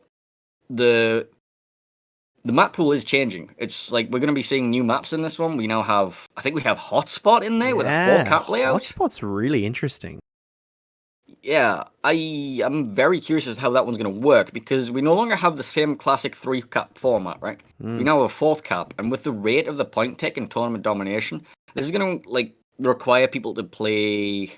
the map pool is changing. It's like we're going to be seeing new maps in this one. We now have, I think we have Hotspot in there with a 4-cap layout. Hotspot's really interesting. Yeah, I'm very curious as to how that one's going to work because we no longer have the same classic 3-cap format, right? We now have a 4th cap, and with the rate of the point tick and tournament domination, this is going to like require people to play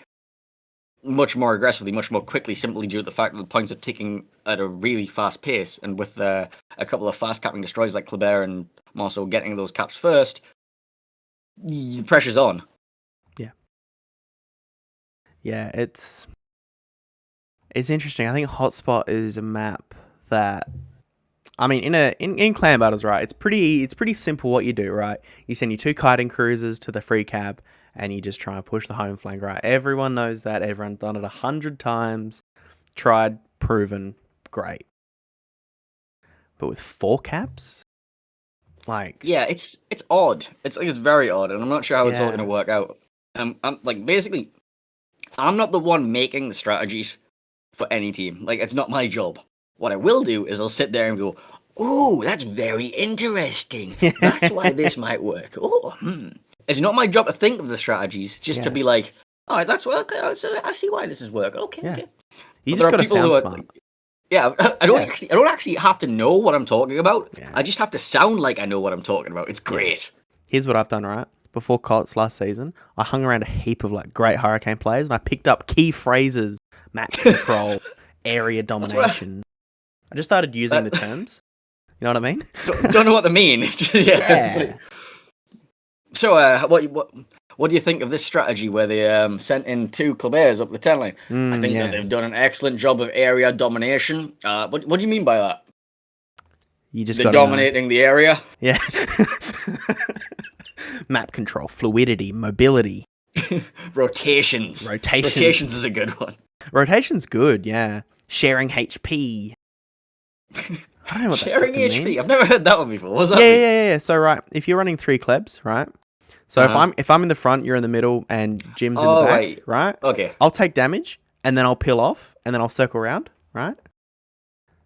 much more aggressively, much more quickly, simply due to the fact that the points are ticking at a really fast pace. And with a couple of fast capping destroyers like Kleber and Marceau getting those caps first, the pressure's on. Yeah, it's interesting. I think Hotspot is a map that, I mean, in clan battles, right? It's pretty simple what you do, right? You send your 2 kiting cruisers to the free cab, and you just try and push the home flank, right? Everyone knows that. Everyone's done it 100 times. Tried, proven, great. But with 4 caps, like, yeah, it's odd. It's very odd, and I'm not sure how it's all going to work out. I'm like, basically, I'm not the one making the strategies for any team. Like, it's not my job. What I will do is I'll sit there and go, "Oh, that's very interesting. That's why this might work." It's not my job to think of the strategies, just to be like, "All right, that's okay. I see why this is work. Okay." You just got to sound smart. Like, I don't actually have to know what I'm talking about. I just have to sound like I know what I'm talking about. It's great. Here's what I've done, right? Before COTS last season, I hung around a heap of like great Hurricane players, and I picked up key phrases: map control, area domination. I just started using the terms. You know what I mean? Don't know what they mean. Yeah. So, what do you think of this strategy where they sent in 2 Klebers up the 10 line? I think that they've done an excellent job of area domination. What do you mean by that? They're dominating the area? Yeah. Map control, fluidity, mobility. Rotations. Rotations is a good one. Rotation's good, yeah. Sharing HP. I don't know what sharing that HP. means. I've never heard that one before. What's that? Yeah. So right, if you're running 3 Klebs, right? So if I'm in the front, you're in the middle, and Jim's in the back, right? Okay. I'll take damage, and then I'll peel off, and then I'll circle around, right?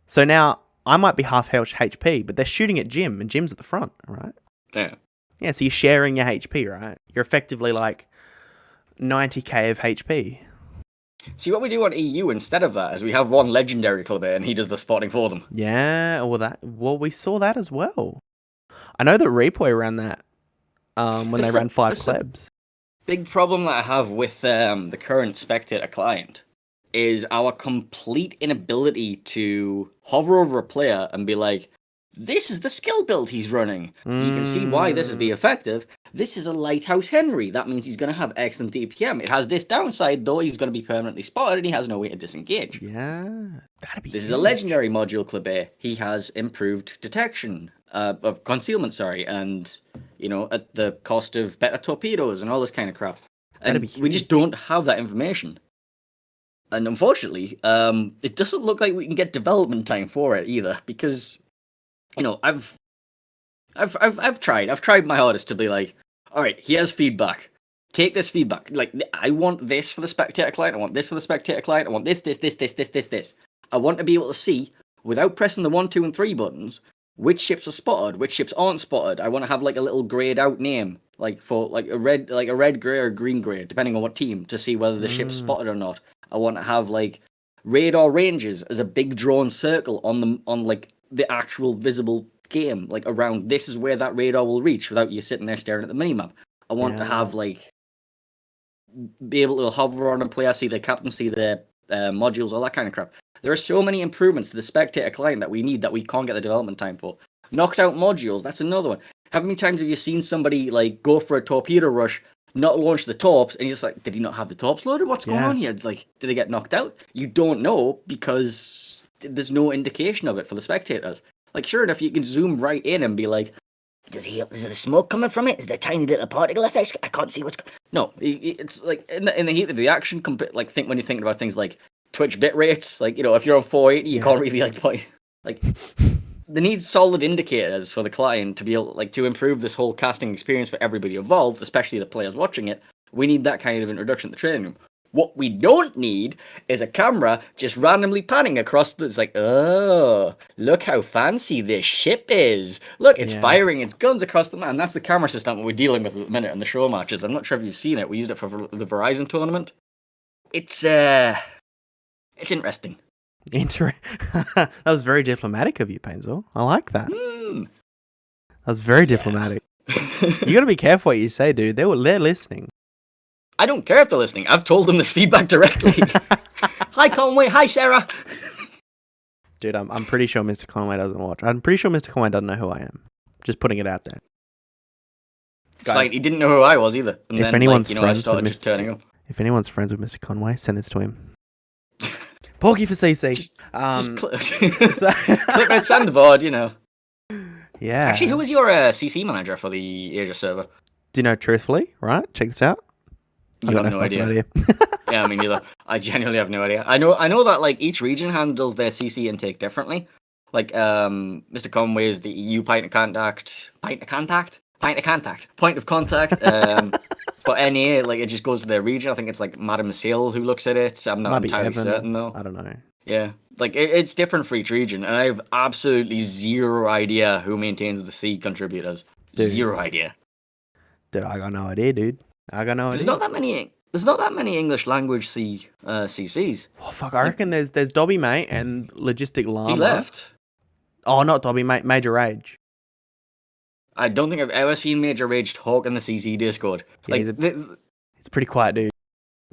So now I might be half HP, but they're shooting at Jim, and Jim's at the front, right? Yeah. Yeah, so you're sharing your HP, right? You're effectively like 90k of HP. See, what we do on EU instead of that is we have one legendary Kleber, and he does the spotting for them. Yeah, well, we saw that as well. I know that Repoy ran that when they ran 5 Klebs. Big problem that I have with the current spectator client is our complete inability to hover over a player and be like, this is the skill build he's running. You can see why this would be effective. This is a Lighthouse Henry. That means he's going to have excellent DPM. It has this downside, though. He's going to be permanently spotted, and he has no way to disengage. Yeah, that'd be This huge. is a legendary module Kleber. He has improved detection, of concealment, and, at the cost of better torpedoes and all this kind of crap. And we just don't have that information. And unfortunately, it doesn't look like we can get development time for it either, because... I've tried my hardest to be like, all right, here's feedback. Take this feedback. Like, I want this for the spectator client. I want this for the spectator client. I want this. I want to be able to see, without pressing the 1, 2, and 3 buttons, which ships are spotted, which ships aren't spotted. I want to have like a little grayed out name, like for like a red, gray or green gray, depending on what team, to see whether the ship's spotted or not. I want to have like radar ranges as a big drawn circle on like the actual visible game, like around this is where that radar will reach without you sitting there staring at the minimap. I want to have like be able to hover on a player, see their captain, see their modules, all that kind of crap. There are so many improvements to the spectator client that we need that we can't get the development time for. Knocked out modules, that's another one. How many times have you seen somebody like go for a torpedo rush, not launch the torps, and you're just like, did he not have the torps loaded? What's going on here? Like, did they get knocked out? You don't know because there's no indication of it for the spectators. Like, sure enough, you can zoom right in and be like, is there smoke coming from it? Is there tiny little particle effects? I can't see what's. No, it's like in the heat of the action. Like when you're thinking about things like Twitch bit rates, like if you're on 480, you can't really like they need solid indicators for the client to be able to improve this whole casting experience for everybody involved, especially the players watching it. We need that kind of introduction to the training room. What we don't need is a camera just randomly panning across it's like, oh, look how fancy this ship is. Look, it's firing its guns across the map. And that's the camera system we're dealing with at the minute in the show matches. I'm not sure if you've seen it. We used it for the Verizon tournament. It's interesting. That was very diplomatic of you, Painezor. I like that. That was very diplomatic. You got to be careful what you say, dude. They're listening. I don't care if they're listening. I've told them this feedback directly. Hi, Conway. Hi, Sarah. Dude, I'm pretty sure Mr. Conway doesn't watch. I'm pretty sure Mr. Conway doesn't know who I am. Just putting it out there. It's like he didn't know who I was either. And if then, anyone's I started just turning up. If anyone's friends with Mr. Conway, send this to him. Porky for CC. Just click and send the board, Yeah. Actually, who was your CC manager for the Asia server? Do you know truthfully? Right? Check this out. I got no idea. Yeah, I mean, neither. I genuinely have no idea. I know that each region handles their CC intake differently. Mr. Conway is the EU point of contact. Point of contact. For NA, it just goes to their region. I think it's Madam Sale who looks at it. I'm not entirely certain though. I don't know. Yeah, it's different for each region, and I have absolutely zero idea who maintains the C contributors. Dude. Zero idea. Dude, I got no idea, dude. There's not that many English language CCs. Oh fuck! I reckon there's Dobby Mate and Logistic Llama. He left. Oh, not Dobby Mate. Major Rage. I don't think I've ever seen Major Rage talk in the CC Discord. Yeah, it's pretty quiet, dude.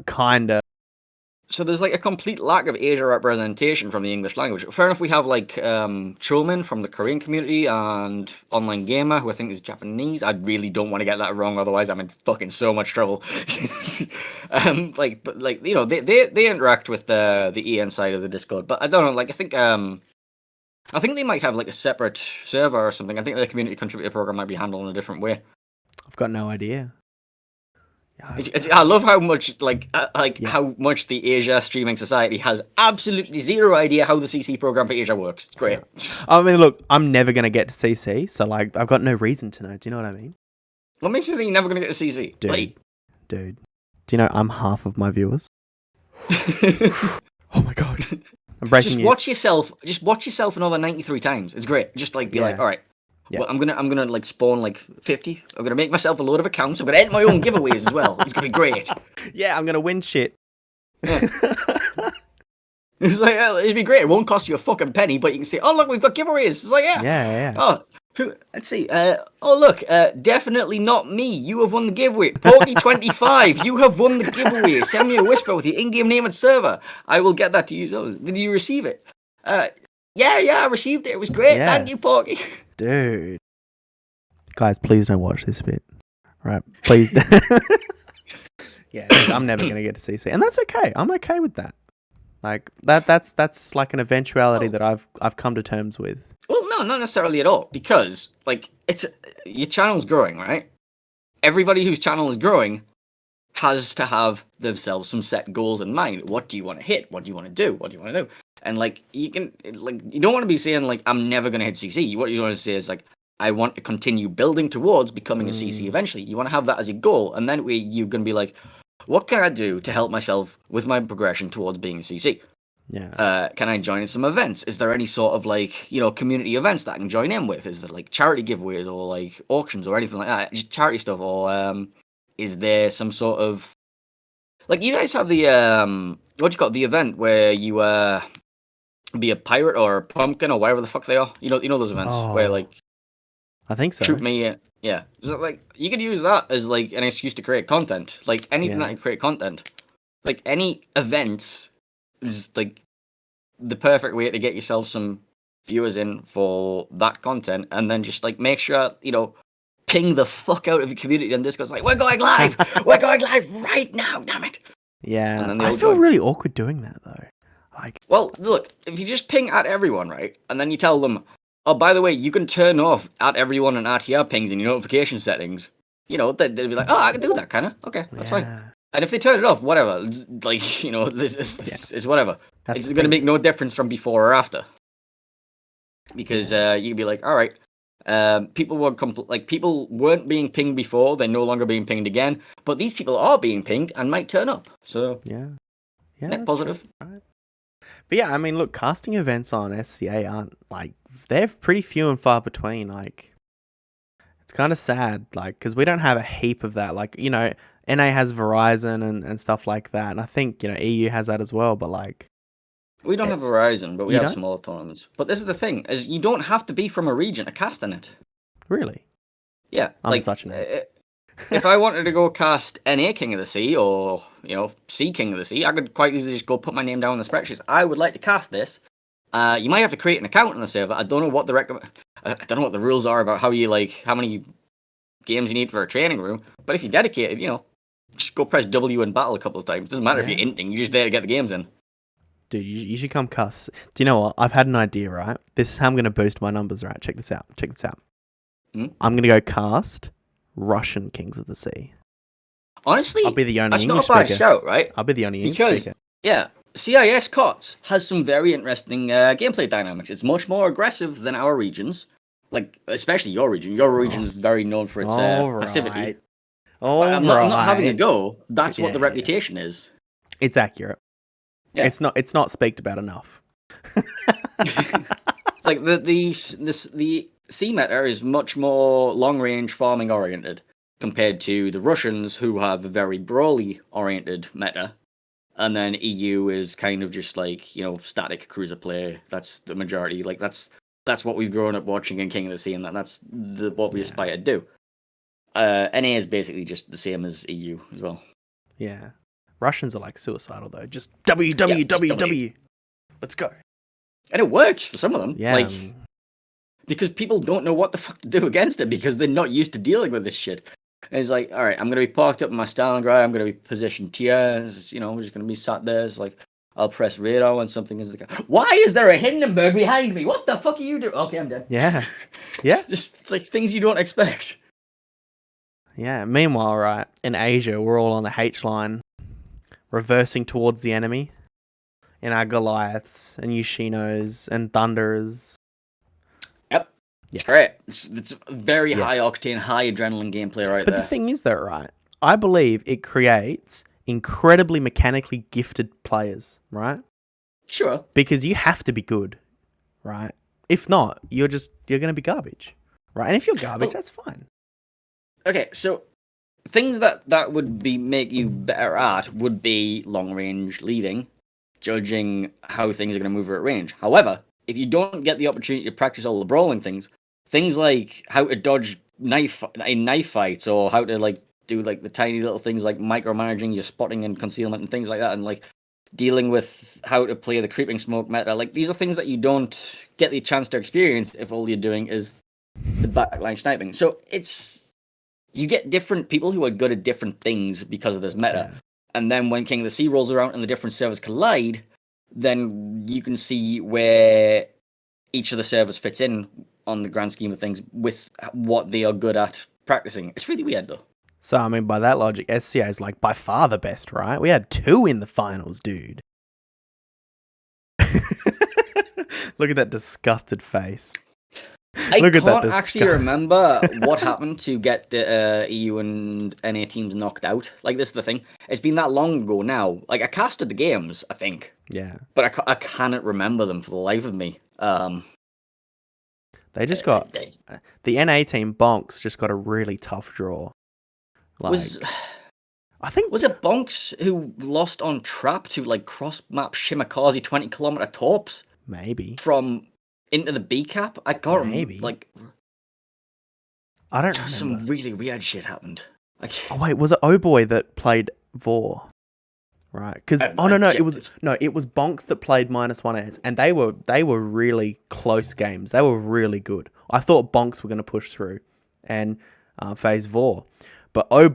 Kinda. So there's a complete lack of Asia representation from the English language. Fair enough, we have Chomin from the Korean community and Online Gamer, who I think is Japanese. I really don't want to get that wrong, otherwise I'm in fucking so much trouble. They interact with the EN side of the Discord, but I don't know. I think they might have a separate server or something. I think the community contributor program might be handled in a different way. I've got no idea. I love how much how much the Asia Streaming Society has absolutely zero idea how the CC program for Asia works. It's great. I mean, look, I'm never gonna get to CC, so I've got no reason to know. Do you know what I mean? What makes you think you're never gonna get to CC? Dude, do you know I'm half of my viewers? Oh my god, I'm breaking. Just watch yourself another 93 times. It's great. Just be like, all right. Yeah. Well, I'm gonna spawn 50. I'm gonna make myself a load of accounts. I'm gonna enter my own giveaways as well. It's gonna be great. Yeah, I'm gonna win shit. Yeah. It's it'd be great. It won't cost you a fucking penny, but you can say, "Oh look, we've got giveaways." It's yeah. Oh, let's see. Oh look, definitely not me. You have won the giveaway. Porky25, you have won the giveaway. Send me a whisper with your in-game name and server. I will get that to you. Did you receive it? Yeah, I received it. It was great. Yeah. Thank you, Porky. Dude. Guys, please don't watch this bit. Right? Please. Yeah, dude, I'm never going to get to CC. And that's okay. I'm okay with that. That's an eventuality that I've come to terms with. Well, no, not necessarily at all. Because, your channel's growing, right? Everybody whose channel is growing has to have themselves some set goals in mind. What do you want to hit? What do you want to do? What do you want to do? And you don't want to be saying I'm never going to hit CC. What you want to say is I want to continue building towards becoming a CC eventually. You want to have that as a goal, and then you're going to be what can I do to help myself with my progression towards being a CC? Yeah. Can I join in some events? Is there any sort of like, community events that I can join in with? Is there like charity giveaways or like auctions or anything like that? Just charity stuff, or is there some sort of like you guys have the what do you call it, the event where you be a pirate or a pumpkin or whatever the fuck they are? You know those events where Oh, like I think so. shoot me, yeah. So like you could use that as like an excuse to create content. Like anything Yeah. that can create content, like any events is like the perfect way to get yourself some viewers in for that content, and then just like make sure ping the fuck out of your community on Discord. It's like, we're going live right now, damn it. And Yeah. then they I all feel join. really awkward doing that though. Like, Well, look, if you just ping at everyone, right, and then you tell them, oh, by the way, you can turn off at everyone and RTR pings in your notification settings, they'd be like, oh, I can do that, kind of. Okay, that's fine. yeah. And if they turn it off, whatever. Like, this is whatever. That's It's the going to thing. make no difference from before or after. Because you can be like, all right, people were people weren't being pinged before, they're no longer being pinged again, but these people are being pinged and might turn up. So, Yeah. Yeah, net that's positive. true. Right. But yeah, I mean, look, casting events on SCA aren't like they're pretty few and far between. Like, it's kind of sad, like, because we don't have a heap of that. Like, NA has Verizon and stuff like that, and I think EU has that as well. But like, We don't have Verizon, but we you have don't smaller tournaments. But this is the thing: is you don't have to be from a region to cast in it. really. Yeah, I'm like such an egg. if I wanted to go cast NA King of the Sea or Sea King of the Sea, I could quite easily just go put my name down in the spreadsheets. I would like to cast this. You might have to create an account on the server. I don't know what I don't know what the rules are about how many games you need for a training room. But if you're dedicated, just go press W and battle a couple of times. Doesn't matter if you're inting. You're just there to get the games in. Dude, you should come cast. Do you know what? I've had an idea, right? This is how I'm going to boost my numbers, right? Check this out. Hmm? I'm going to go cast Russian Kings of the Sea. Honestly, I'll be the only that's English not a bad speaker. shout, right? I'll be the only English Because speaker. yeah, CIS COTS has some very interesting gameplay dynamics. It's much more aggressive than our regions, like especially your region. Your region is very known for its passivity. But I'm not having a go. That's what the reputation is. It's accurate. Yeah. It's not speaked about enough. Like the C meta is much more long range farming oriented compared to the Russians, who have a very brawly oriented meta. And then EU is kind of just like, static cruiser play. That's the majority. Like that's what we've grown up watching in King of the Sea, and that's what we aspire to do. NA is basically just the same as EU as well. Yeah. Russians are like suicidal though. Just W. Let's go. And it works for some of them. Yeah. Like, because people don't know what the fuck to do against it because they're not used to dealing with this shit. And it's like, all right, I'm going to be parked up in my Stalingrad. I'm going to be positioned here. We're just going to be sat there. It's like, I'll press radar when something is like, why is there a Hindenburg behind me? What the fuck are you doing? Okay, I'm dead. Yeah. Yeah. Just like things you don't expect. Yeah. Meanwhile, right, in Asia, we're all on the H line, reversing towards the enemy in our Goliaths and Yoshinos and Thunders. Yep. It's great. It's very high octane, high adrenaline gameplay right there. But the thing is, though, right, I believe it creates incredibly mechanically gifted players, right? Sure. Because you have to be good, right? If not, you're going to be garbage, right? And if you're garbage, that's fine. Okay, so things that would make you better at would be long range leading, judging how things are going to move at range. However, if you don't get the opportunity to practice all the brawling things like how to dodge knife fights, or how to like do like the tiny little things like micromanaging your spotting and concealment and things like that, and like dealing with how to play the creeping smoke meta, like these are things that you don't get the chance to experience if all you're doing is the backline sniping. So you get different people who are good at different things because of this meta. Yeah. And then when King of the Sea rolls around and the different servers collide, then you can see where each of the servers fits in on the grand scheme of things with what they are good at practicing. It's really weird, though. So, I mean, by that logic, SCA is like by far the best, right? We had 2 in the finals, dude. Look at that disgusted face. I Look at that can't actually disgust. remember what happened to get the EU and NA teams knocked out. Like, this is the thing. It's been that long ago now. Like, I casted the games, I think, Yeah. but I cannot remember them for the life of me. They just got the NA team Bonks just got a really tough draw. Like I think was it Bonks who lost on trap to like cross map Shimakaze 20-kilometer torps maybe. from into the B cap? I can't remember. Maybe. Like, I don't just remember. some really weird shit happened. Like, Oh wait, was it Oh Boy that played Vor? Right? Because it was Bonks that played -1s, and they were really close games. They were really good. I thought Bonks were going to push through and phase Vor, but oh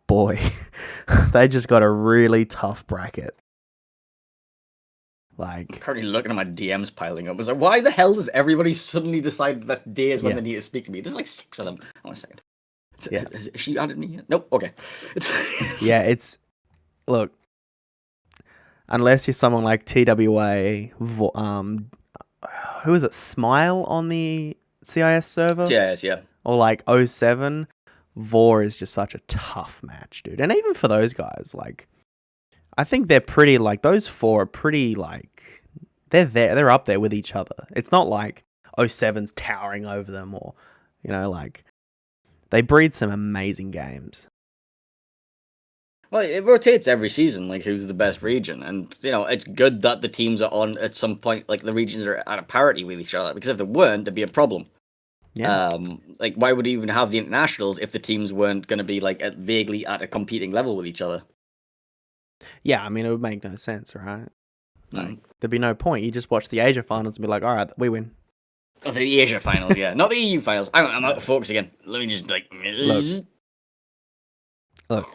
boy, they just got a really tough bracket. I'm Like, currently looking at my DMs piling up. I was like, why the hell does everybody suddenly decide that day is when they need to speak to me? There's like 6 of them. Oh, a second. yeah, Has she added me yet? Nope. Okay. Look, unless you're someone like TWA, who is it? Smile on the CIS server? Yes, yeah. Or like '07, Vor is just such a tough match, dude. And even for those guys, like, I think they're pretty, like, those four are pretty, like, they're up there with each other. It's not like '07's towering over them or, like, they breed some amazing games. Well, it rotates every season, like who's the best region, and it's good that the teams are on at some point, like the regions are at a parity with each other. Because if they weren't, there'd be a problem. Yeah. Like why would you even have the internationals if the teams weren't going to be like vaguely at a competing level with each other? Yeah, I mean it would make no sense, right? Like there'd be no point. You just watch the Asia finals and be like, all right, we win. Oh, the Asia finals, yeah, not the EU finals. I'm out of focus again. Let me just like look.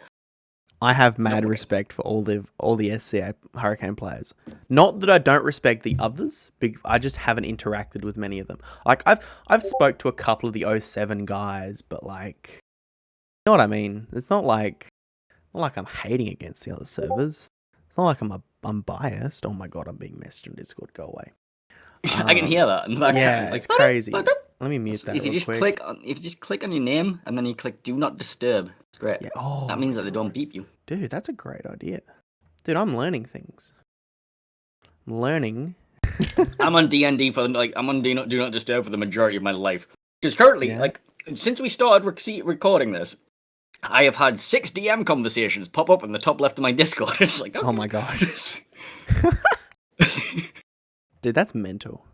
I have mad respect for all the SCA Hurricane players. Not that I don't respect the others, I just haven't interacted with many of them. Like I've spoke to a couple of the '07 guys, but like, you know what I mean? It's not like I'm hating against the other servers. It's not like I'm biased. Oh my god, I'm being messaged on Discord. Go away. I can hear that in the background. Yeah, it's crazy. Let me mute that if you real just quick. if you just click on your name and then you click Do Not Disturb, it's great. Yeah. Oh, that means that they don't beep you. Dude, that's a great idea. Dude, I'm learning things. I'm learning. I'm on DND for I'm on Do Not Disturb for the majority of my life. Because currently, like, since we started recording this, I have had 6 DM conversations pop up in the top left of my Discord. It's like, okay. Oh my gosh. Dude, that's mental.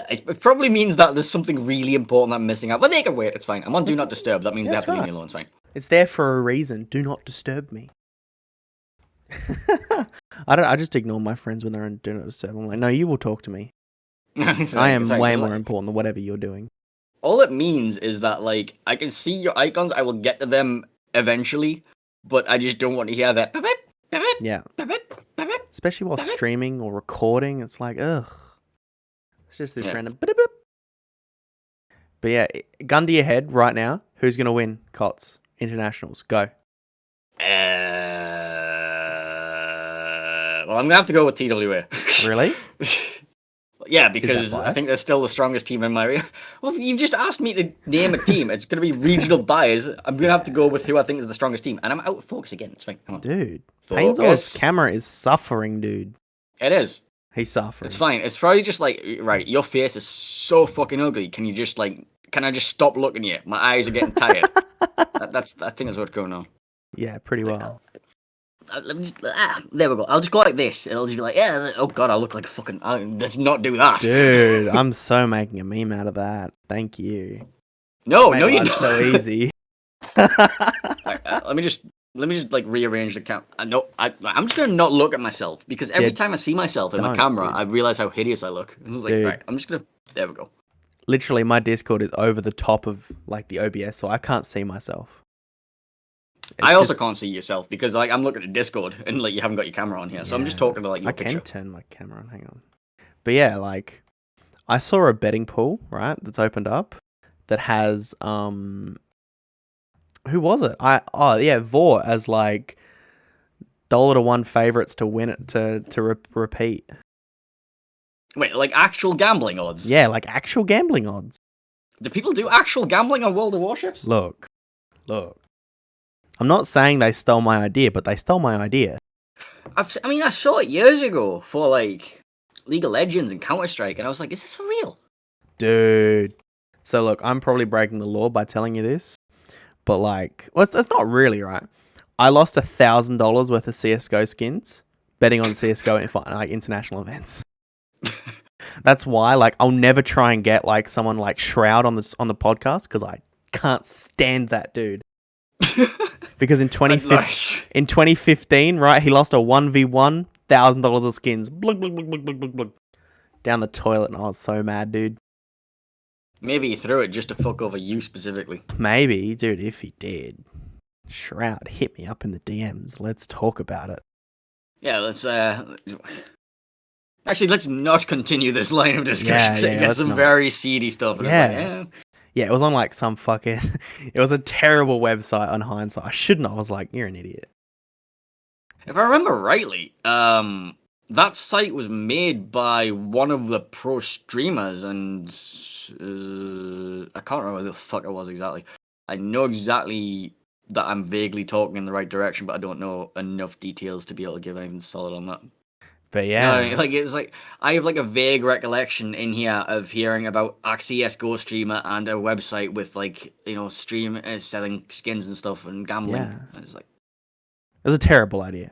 It probably means that there's something really important that I'm missing out. But they can wait, it's fine. I'm on Do Not Disturb. That means they have to leave me alone, it's fine. It's there for a reason. Do not disturb me. I just ignore my friends when they're on Do Not Disturb. I'm like, no, you will talk to me. I am way more important than whatever you're doing. All it means is that, like, I can see your icons, I will get to them eventually, but I just don't want to hear that. Yeah. Especially while streaming or recording, it's like, ugh. It's just this random. But yeah, gun to your head right now. Who's going to win COTS Internationals? Go. Well, I'm going to have to go with TWA. Really? Yeah, because I think they're still the strongest team in my area. Well, if you've just asked me to name a team, it's going to be regional bias. I'm going to have to go with who I think is the strongest team. And I'm out of focus again. It's fine. Come on. Dude, painezor's camera is suffering, dude. It is. He's suffering. It's fine. It's probably just like, right, your face is so fucking ugly. Can I just stop looking at you? My eyes are getting tired. I think that's what's going on. Yeah, pretty well. Let me just, there we go. I'll just go like this. It'll just be like, yeah, oh god, I look like a fucking... let's not do that. Dude, I'm so making a meme out of that. Thank you. No, you don't. So easy. Right, let me just like rearrange the camera. No, I'm just gonna not look at myself because every time I see myself in my camera, I realize how hideous I look. It's like, right, I'm just gonna... There we go. Literally, my Discord is over the top of like the OBS, so I can't see myself. I also can't see yourself because like I'm looking at Discord and like you haven't got your camera on here, so I'm just talking to like your picture. I can turn my camera on. Hang on. But yeah, like I saw a betting pool right that's opened up that has who was it? Vor as like $1 to 1 favorites to win it to repeat. Wait, like actual gambling odds? Yeah, like actual gambling odds. Do people do actual gambling on World of Warships? Look. I'm not saying they stole my idea, but they stole my idea. I saw it years ago for like League of Legends and Counter-Strike, and I was like, is this for real? Dude. So look, I'm probably breaking the law by telling you this, but like, well, it's not really, right? I lost $1,000 worth of CS:GO skins betting on CS:GO in like international events. That's why, like, I'll never try and get like someone like Shroud on the podcast because I can't stand that dude. Because in 2015, right, he lost a 1v1, $1,000 of skins, blug, blug, blug, blug, blug, blug, blug, down the toilet, and I was so mad, dude. Maybe he threw it just to fuck over you specifically. Maybe, dude, if he did. Shroud, hit me up in the DMs. Let's talk about it. Yeah, let's actually, let's not continue this line of discussion. Yeah, It gets some very seedy stuff. And Yeah. Yeah, it was on like some fucking... It was a terrible website on hindsight. I shouldn't have. I was like, you're an idiot. If I remember rightly, that site was made by one of the pro streamers, and I can't remember who the fuck it was exactly. I know exactly that I'm vaguely talking in the right direction, but I don't know enough details to be able to give anything solid on that. But yeah. No, like it's like I have like a vague recollection in here of hearing about a CS:GO streamer and a website with like stream selling skins and stuff and gambling. Yeah. It's like It was a terrible idea.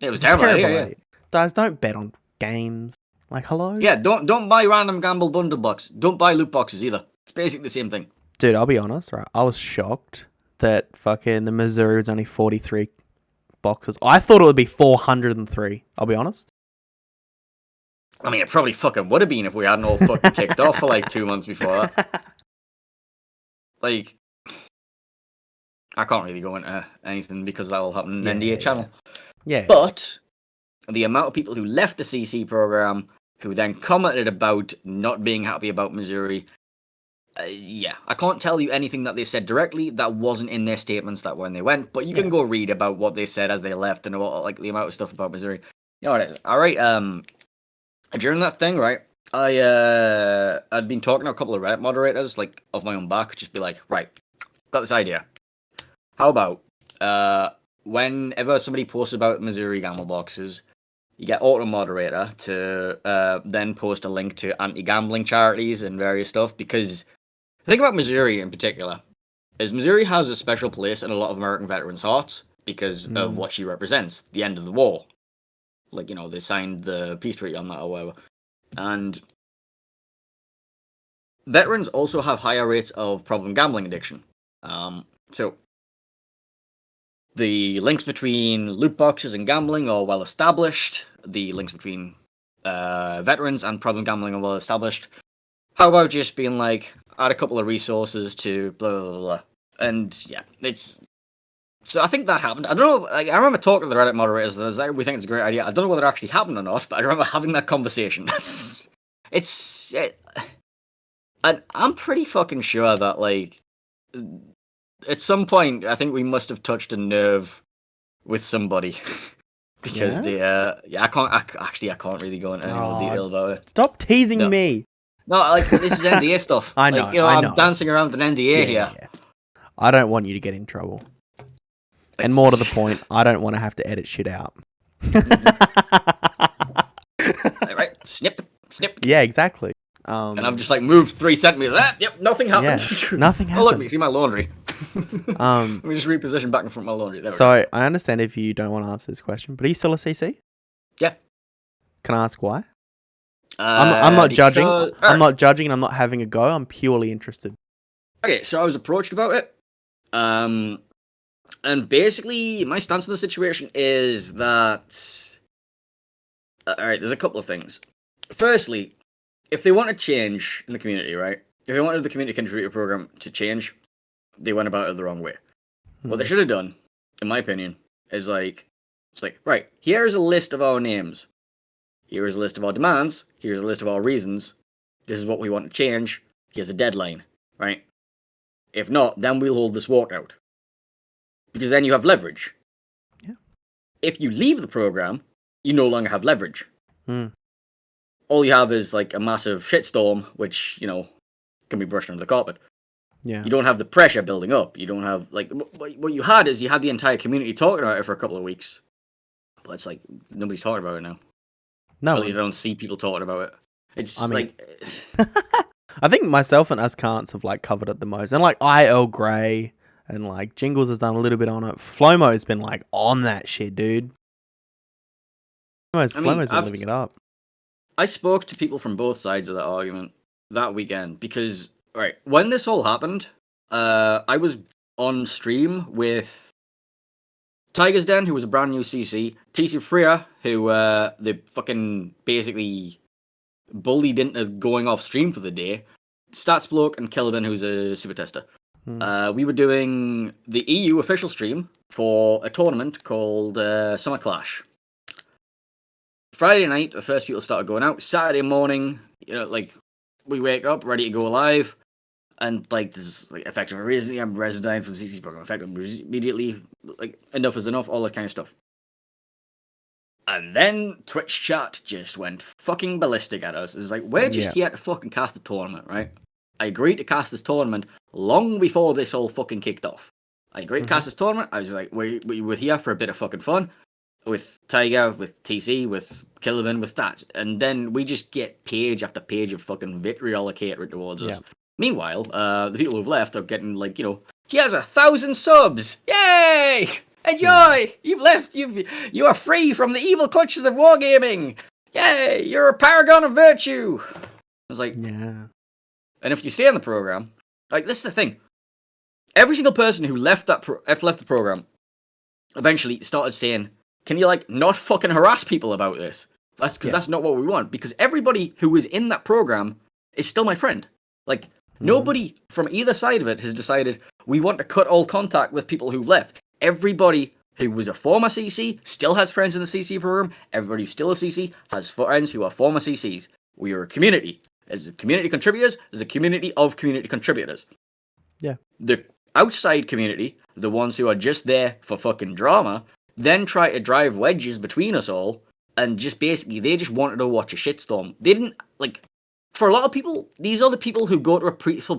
it was a terrible idea. Yeah. Guys, don't bet on games. Like, hello? Yeah, don't buy random gamble bundle box. Don't buy loot boxes either. It's basically the same thing. Dude, I'll be honest, right? I was shocked that fucking the Missouri was only 43 boxes. I thought it would be 403. I'll be honest. I mean, it probably fucking would have been if we hadn't all fucking kicked off for like 2 months before that. Like, I can't really go into anything because that will happen in the NDA channel. Yeah. But the amount of people who left the CC program, who then commented about not being happy about Missouri, I can't tell you anything that they said directly that wasn't in their statements that when they went, but you can go read about what they said as they left and about like the amount of stuff about Missouri. You know what it is? All right, during that thing, right, I'd been talking to a couple of Reddit moderators, like, off my own back, just be like, right, got this idea. How about, whenever somebody posts about Missouri gamble boxes, you get auto moderator to then post a link to anti-gambling charities and various stuff, because the thing about Missouri in particular is Missouri has a special place in a lot of American veterans' hearts because of what she represents, the end of the war. Like, they signed the peace treaty on that or whatever. And veterans also have higher rates of problem gambling addiction. So the links between loot boxes and gambling are well established. The links between veterans and problem gambling are well established. How about just being like, add a couple of resources to blah, blah, blah, blah. And yeah, so I think that happened. I don't know. Like, I remember talking to the Reddit moderators. We think it's a great idea. I don't know whether it actually happened or not, but I remember having that conversation. And I'm pretty fucking sure that like at some point I think we must have touched a nerve with somebody because I can't really go into any more detail about it. Stop teasing me. No, like this is NDA stuff. I know. I'm dancing around an NDA here. Yeah. I don't want you to get in trouble. And more to the point, I don't want to have to edit shit out. Right, snip. Yeah, exactly. And I've just like moved 3 centimeters. Yep, nothing happened. Yeah, nothing happened. Oh look, you see my laundry. Let me just reposition back in front of my laundry. So I understand if you don't want to answer this question, but are you still a CC? Yeah. Can I ask why? I'm not judging. I'm not judging, and I'm not having a go. I'm purely interested. Okay, so I was approached about it. And basically, my stance on the situation is that... Alright, there's a couple of things. Firstly, if they want to change in the community, right? If they wanted the community contributor program to change, they went about it the wrong way. What they should have done, in my opinion, is like... It's like, right, here's a list of our names. Here's a list of our demands. Here's a list of our reasons. This is what we want to change. Here's a deadline, right? If not, then we'll hold this walkout. Because then you have leverage. Yeah. If you leave the program, you no longer have leverage. all you have is like a massive shitstorm, which can be brushed under the carpet. Yeah. You don't have the pressure building up. You don't have like what you had is you had the entire community talking about it for a couple of weeks, but it's like nobody's talking about it now. No At one. least I don't see people talking about it. It's I mean, like I think myself and Ascants have like covered it the most, and like IL Grey and like Jingles has done a little bit on it. Flomo's been like on that shit, dude. Flomo's been living it up. I spoke to people from both sides of that argument that weekend because, right, when this all happened, I was on stream with Tiger's Den, who was a brand new CC, TC Freya, who they fucking basically bullied into going off stream for the day, Stats Bloke, and Kilbin, who's a super tester. We were doing the EU official stream for a tournament called Summer Clash. Friday night, the first people started going out. Saturday morning, like we wake up ready to go live, and like there's like effective erasing. I'm resident from CC program. Effective immediately. Like enough is enough. All that kind of stuff. And then Twitch chat just went fucking ballistic at us. It's like we're just here to fucking cast a tournament, right? I agreed to cast this tournament long before this all fucking kicked off. I agreed to cast this tournament. I was like, we were here for a bit of fucking fun. With Tiger, with TC, with Killivan, with Stats. And then we just get page after page of fucking vitriol catered towards us. Meanwhile, the people who've left are getting like, he has 1,000 subs! Yay! Enjoy! You've left, you are free from the evil clutches of wargaming! Yay! You're a paragon of virtue! I was like, yeah. And if you stay on the program, like, this is the thing. Every single person who left the program eventually started saying, can you, like, not fucking harass people about this? That's not what we want. Because everybody who was in that program is still my friend. Like, nobody from either side of it has decided we want to cut all contact with people who've left. Everybody who was a former CC still has friends in the CC program. Everybody who's still a CC has friends who are former CCs. We are a community. As community contributors, there's a community of community contributors. Yeah. The outside community, the ones who are just there for fucking drama, then try to drive wedges between us all, and just basically, they just wanted to watch a shitstorm. They didn't, like, for a lot of people, these are the people who go to a peaceful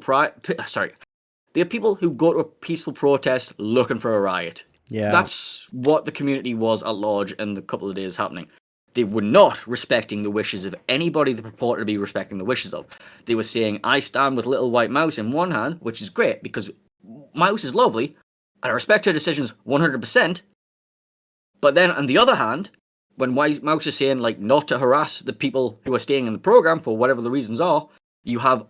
they're people who go to a peaceful protest looking for a riot. Yeah. That's what the community was at large in the couple of days happening. They were not respecting the wishes of anybody they purported to be respecting the wishes of. They were saying, I stand with Little White Mouse in one hand, which is great, because Mouse is lovely, and I respect her decisions 100%, but then, on the other hand, when Mouse is saying, like, not to harass the people who are staying in the program for whatever the reasons are, you have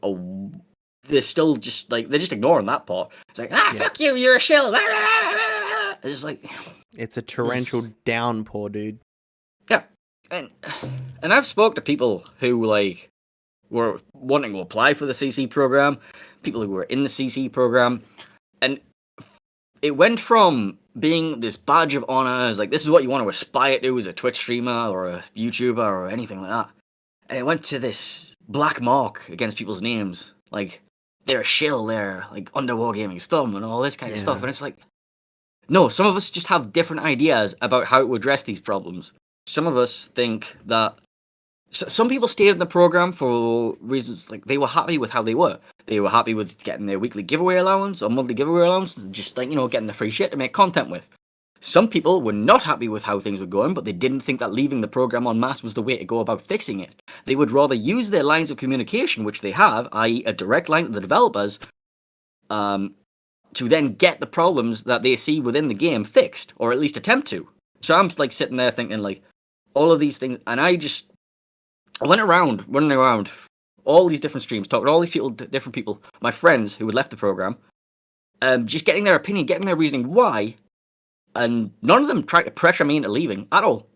they're still just, like, they're just ignoring that part. It's like, fuck you, you're a shill. It's like... It's a torrential downpour, dude. Yeah. And I've spoke to people who, like, were wanting to apply for the CC program, people who were in the CC program, and it went from being this badge of honor, as like, this is what you want to aspire to as a Twitch streamer or a YouTuber or anything like that. And it went to this black mark against people's names. Like, they're a shill, they're like under Wargaming's thumb and all this kind of stuff. And it's like, no, some of us just have different ideas about how to address these problems. Some of us think that some people stayed in the program for reasons like they were happy with how they were. They were happy with getting their weekly giveaway allowance or monthly giveaway allowance, and just like, getting the free shit to make content with. Some people were not happy with how things were going, but they didn't think that leaving the program en masse was the way to go about fixing it. They would rather use their lines of communication, which they have, i.e. a direct line to the developers, to then get the problems that they see within the game fixed, or at least attempt to. So I'm like sitting there thinking like, all of these things, and I went around, running around all these different streams, talking to all these people, different people, my friends who had left the program, just getting their opinion, getting their reasoning why, and none of them tried to pressure me into leaving at all.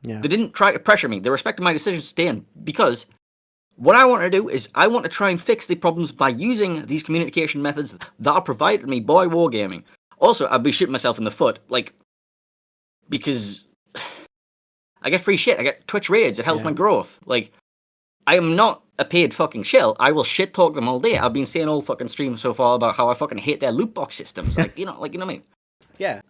Yeah. They didn't try to pressure me. They respected my decision to stay in, because what I want to do is I want to try and fix the problems by using these communication methods that are provided me by Wargaming. Also, I'd be shooting myself in the foot, like, because I get free shit. I get Twitch raids. It helps my growth. Like, I am not a paid fucking shill. I will shit talk them all day. I've been saying all fucking streams so far about how I fucking hate their loot box systems. Like, you know what I mean? Yeah.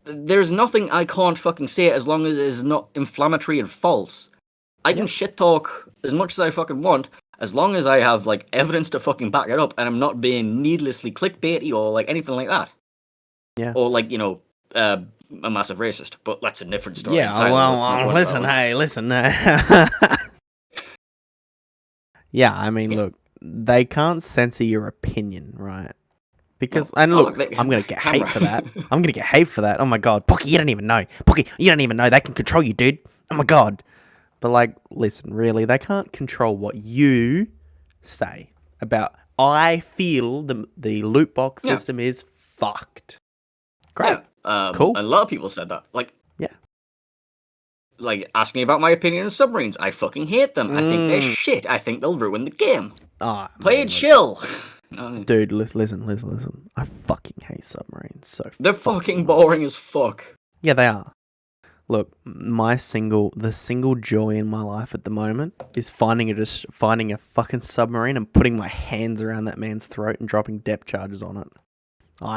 There's nothing I can't fucking say as long as it is not inflammatory and false. I can shit talk as much as I fucking want, as long as I have like evidence to fucking back it up, and I'm not being needlessly clickbaity or like anything like that. Yeah. Or like a massive racist. But that's a different story Yeah, entirely. Let's not go into listen, that one. hey, listen. Yeah, I mean, Yeah. look, they can't censor your opinion, right? Because, No. and Oh, look, look, I'm going to get hate camera. for that. I'm going to get hate for that. Oh my god. Porky, you don't even know. Porky, you don't even know. They can control you, dude. Oh my god. But, like, listen, really, they can't control what you say about, I feel the loot box Yeah. system is fucked. Great. Yeah. Cool. A lot of people said that. Yeah. Like, ask me about my opinion on submarines. I fucking hate them. I think they're shit. I think they'll ruin the game. Play it chill. Dude, listen. I fucking hate submarines so They're fucking boring as fuck. Yeah, they are. Look, the single joy in my life at the moment is finding a fucking submarine and putting my hands around that man's throat and dropping depth charges on it.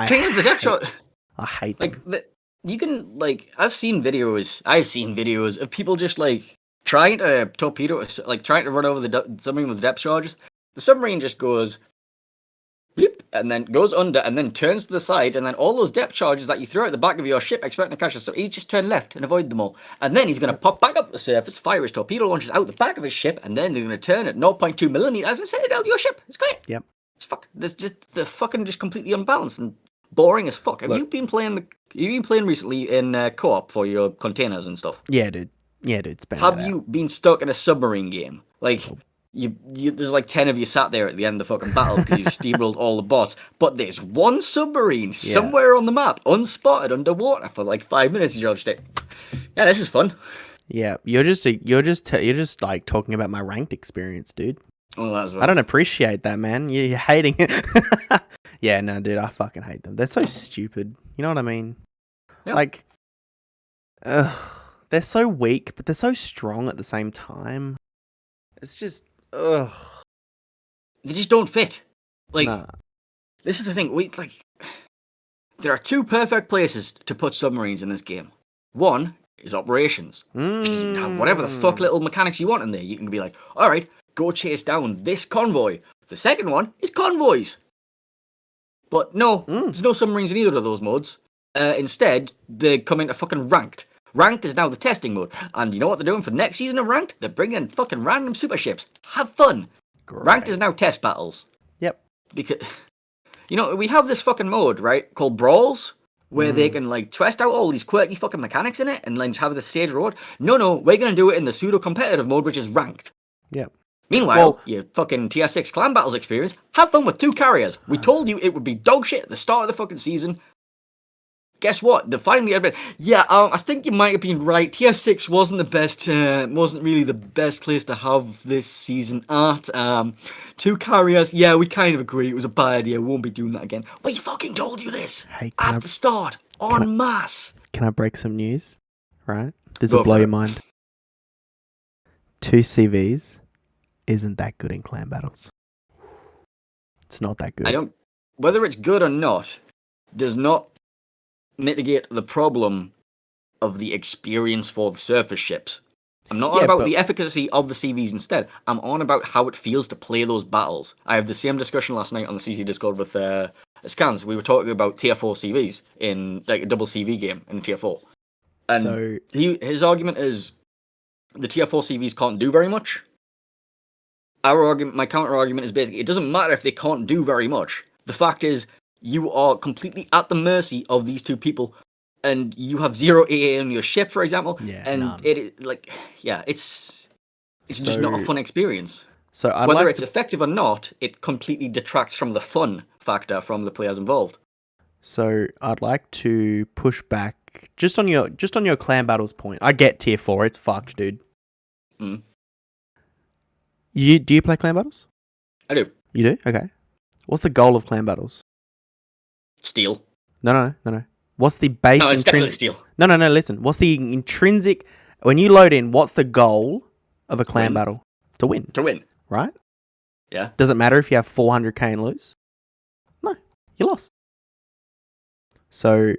Change the depth shot. I hate them. You can I've seen videos of people just like trying to torpedo, like trying to run over the submarine with depth charges. The submarine just goes bleep, and then goes under and then turns to the side, and then all those depth charges that you throw at the back of your ship expecting to catch us, so he just turn left and avoid them all. And then he's going to pop back up the surface, fire his torpedo launchers out the back of his ship, and then he's going to turn at 0.2 millimeters and send it out your ship. It's great. Yep. It's they're fucking just completely unbalanced and boring as fuck. Have you been playing recently in co-op for your containers and stuff? Yeah, dude. Have you been stuck in a submarine game? Like, there's like 10 of you sat there at the end of the fucking battle because you steamrolled all the bots, but there's one submarine somewhere on the map, unspotted underwater for like 5 minutes, and you're just like, yeah, this is fun. Yeah, you're just like talking about my ranked experience, dude. Well, that's I don't appreciate that, man. You're hating it. Yeah, no, dude, I fucking hate them. They're so stupid. You know what I mean? Yep. Like, they're so weak, but they're so strong at the same time. It's just, They just don't fit. Like, nah. This is the thing. There are two perfect places to put submarines in this game. One is operations. Because you can have whatever the fuck little mechanics you want in there. You can be like, all right, go chase down this convoy. The second one is convoys. But no, there's no submarines in either of those modes. Instead, they come into fucking ranked. Ranked is now the testing mode. And you know what they're doing for next season of Ranked? They're bringing in fucking random super ships. Have fun. Great. Ranked is now test battles. Yep. Because, we have this fucking mode, right, called Brawls, where they can, twist out all these quirky fucking mechanics in it and, have the stage reward. No, we're going to do it in the pseudo-competitive mode, which is Ranked. Yep. Meanwhile, your fucking Tier 6 clan battles experience, have fun with 2 carriers. We told you it would be dog shit at the start of the fucking season. Guess what? They finally admit, I think you might have been right. Tier 6 wasn't the best, wasn't really the best place to have this season at. 2 carriers, yeah, we kind of agree. It was a bad idea. We won't be doing that again. We fucking told you this at the start, en masse. Can I break some news? Right? This will blow your mind. 2 CVs isn't that good in clan battles. It's not that good. Whether it's good or not, does not mitigate the problem of the experience for the surface ships. I'm not on about the efficacy of the CVs instead. I'm on about how it feels to play those battles. I had the same discussion last night on the CC Discord with Scans. We were talking about Tier 4 CVs in like a double CV game in Tier 4. And his argument is the Tier 4 CVs can't do very much. My counter argument is basically it doesn't matter if they can't do very much. The fact is you are completely at the mercy of these 2 people, and you have 0 AA on your ship, for example. Yeah, and none. It's just not a fun experience. So whether it's effective or not, it completely detracts from the fun factor from the players involved. So I'd like to push back just on your clan battles point. I get Tier 4, it's fucked, dude. Do you play clan battles? I do. You do? Okay. What's the goal of clan battles? Steal. No. What's the base No, it's definitely steal. No, listen. What's the intrinsic... When you load in, what's the goal of a clan battle? To win. To win. Right? Yeah. Does it matter if you have 400k and lose? No. You lost. So,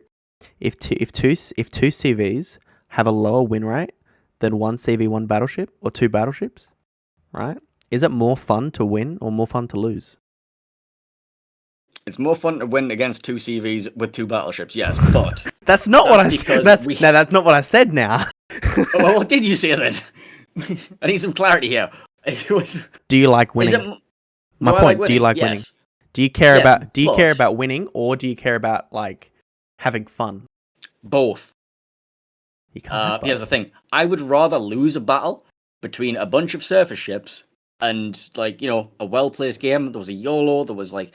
if two CVs have a lower win rate, than one CV1 battleship or 2 battleships, right? Is it more fun to win or more fun to lose? It's more fun to win against 2 CVs with 2 battleships, yes, but That's not what I that's said. because That's not what I said now. well, what did you say then? I need some clarity here. It was, Do you like is winning? it, My do I point, like do you winning? like winning? Yes. Do you care Yes, about but winning or do you care about like having fun? both. You can't have Here's the both. thing. I would rather lose a battle between a bunch of surface ships and, like, a well-placed game. There was a YOLO. There was, like,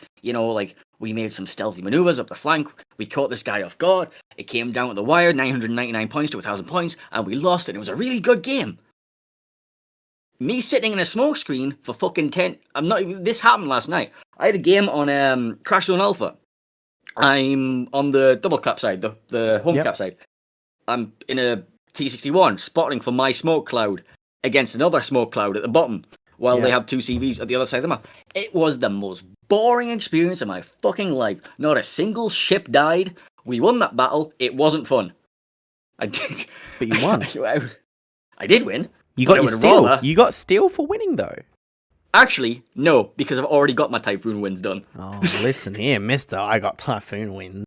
we made some stealthy maneuvers up the flank. We caught this guy off guard. It came down to the wire, 999 points to 1,000 points, and we lost it. It was a really good game. Me sitting in a smoke screen for fucking 10... This happened last night. I had a game on Crash Zone Alpha. I'm on the double cap side, the home cap side. I'm in a T61 spotting for my smoke cloud against another smoke cloud at the bottom while they have 2 CVs at the other side of the map. It was the most boring experience of my fucking life. Not a single ship died. We won that battle. It wasn't fun. I did. But you won. I did win. You got your steal. You got steal for winning though. Actually, no, because I've already got my Typhoon wins done. Oh, listen here, mister. I got Typhoon wins.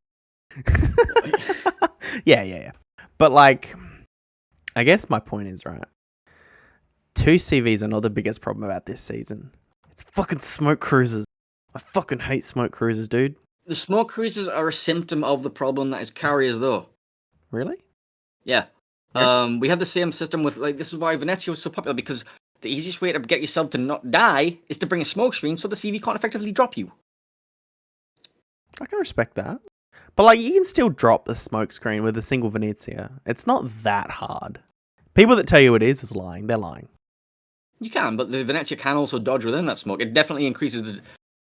Yeah. But, like, I guess my point is, right, 2 CVs are not the biggest problem about this season. It's fucking smoke cruisers. I fucking hate smoke cruisers, dude. The smoke cruisers are a symptom of the problem that is carriers, though. Really? Yeah. We had the same system with, like, this is why Venezia was so popular, because the easiest way to get yourself to not die is to bring a smoke screen so the CV can't effectively drop you. I can respect that. But, like, you can still drop a smoke screen with a single Venezia. It's not that hard. People that tell you it is lying. They're lying. You can, but the Venezia can also dodge within that smoke. It definitely increases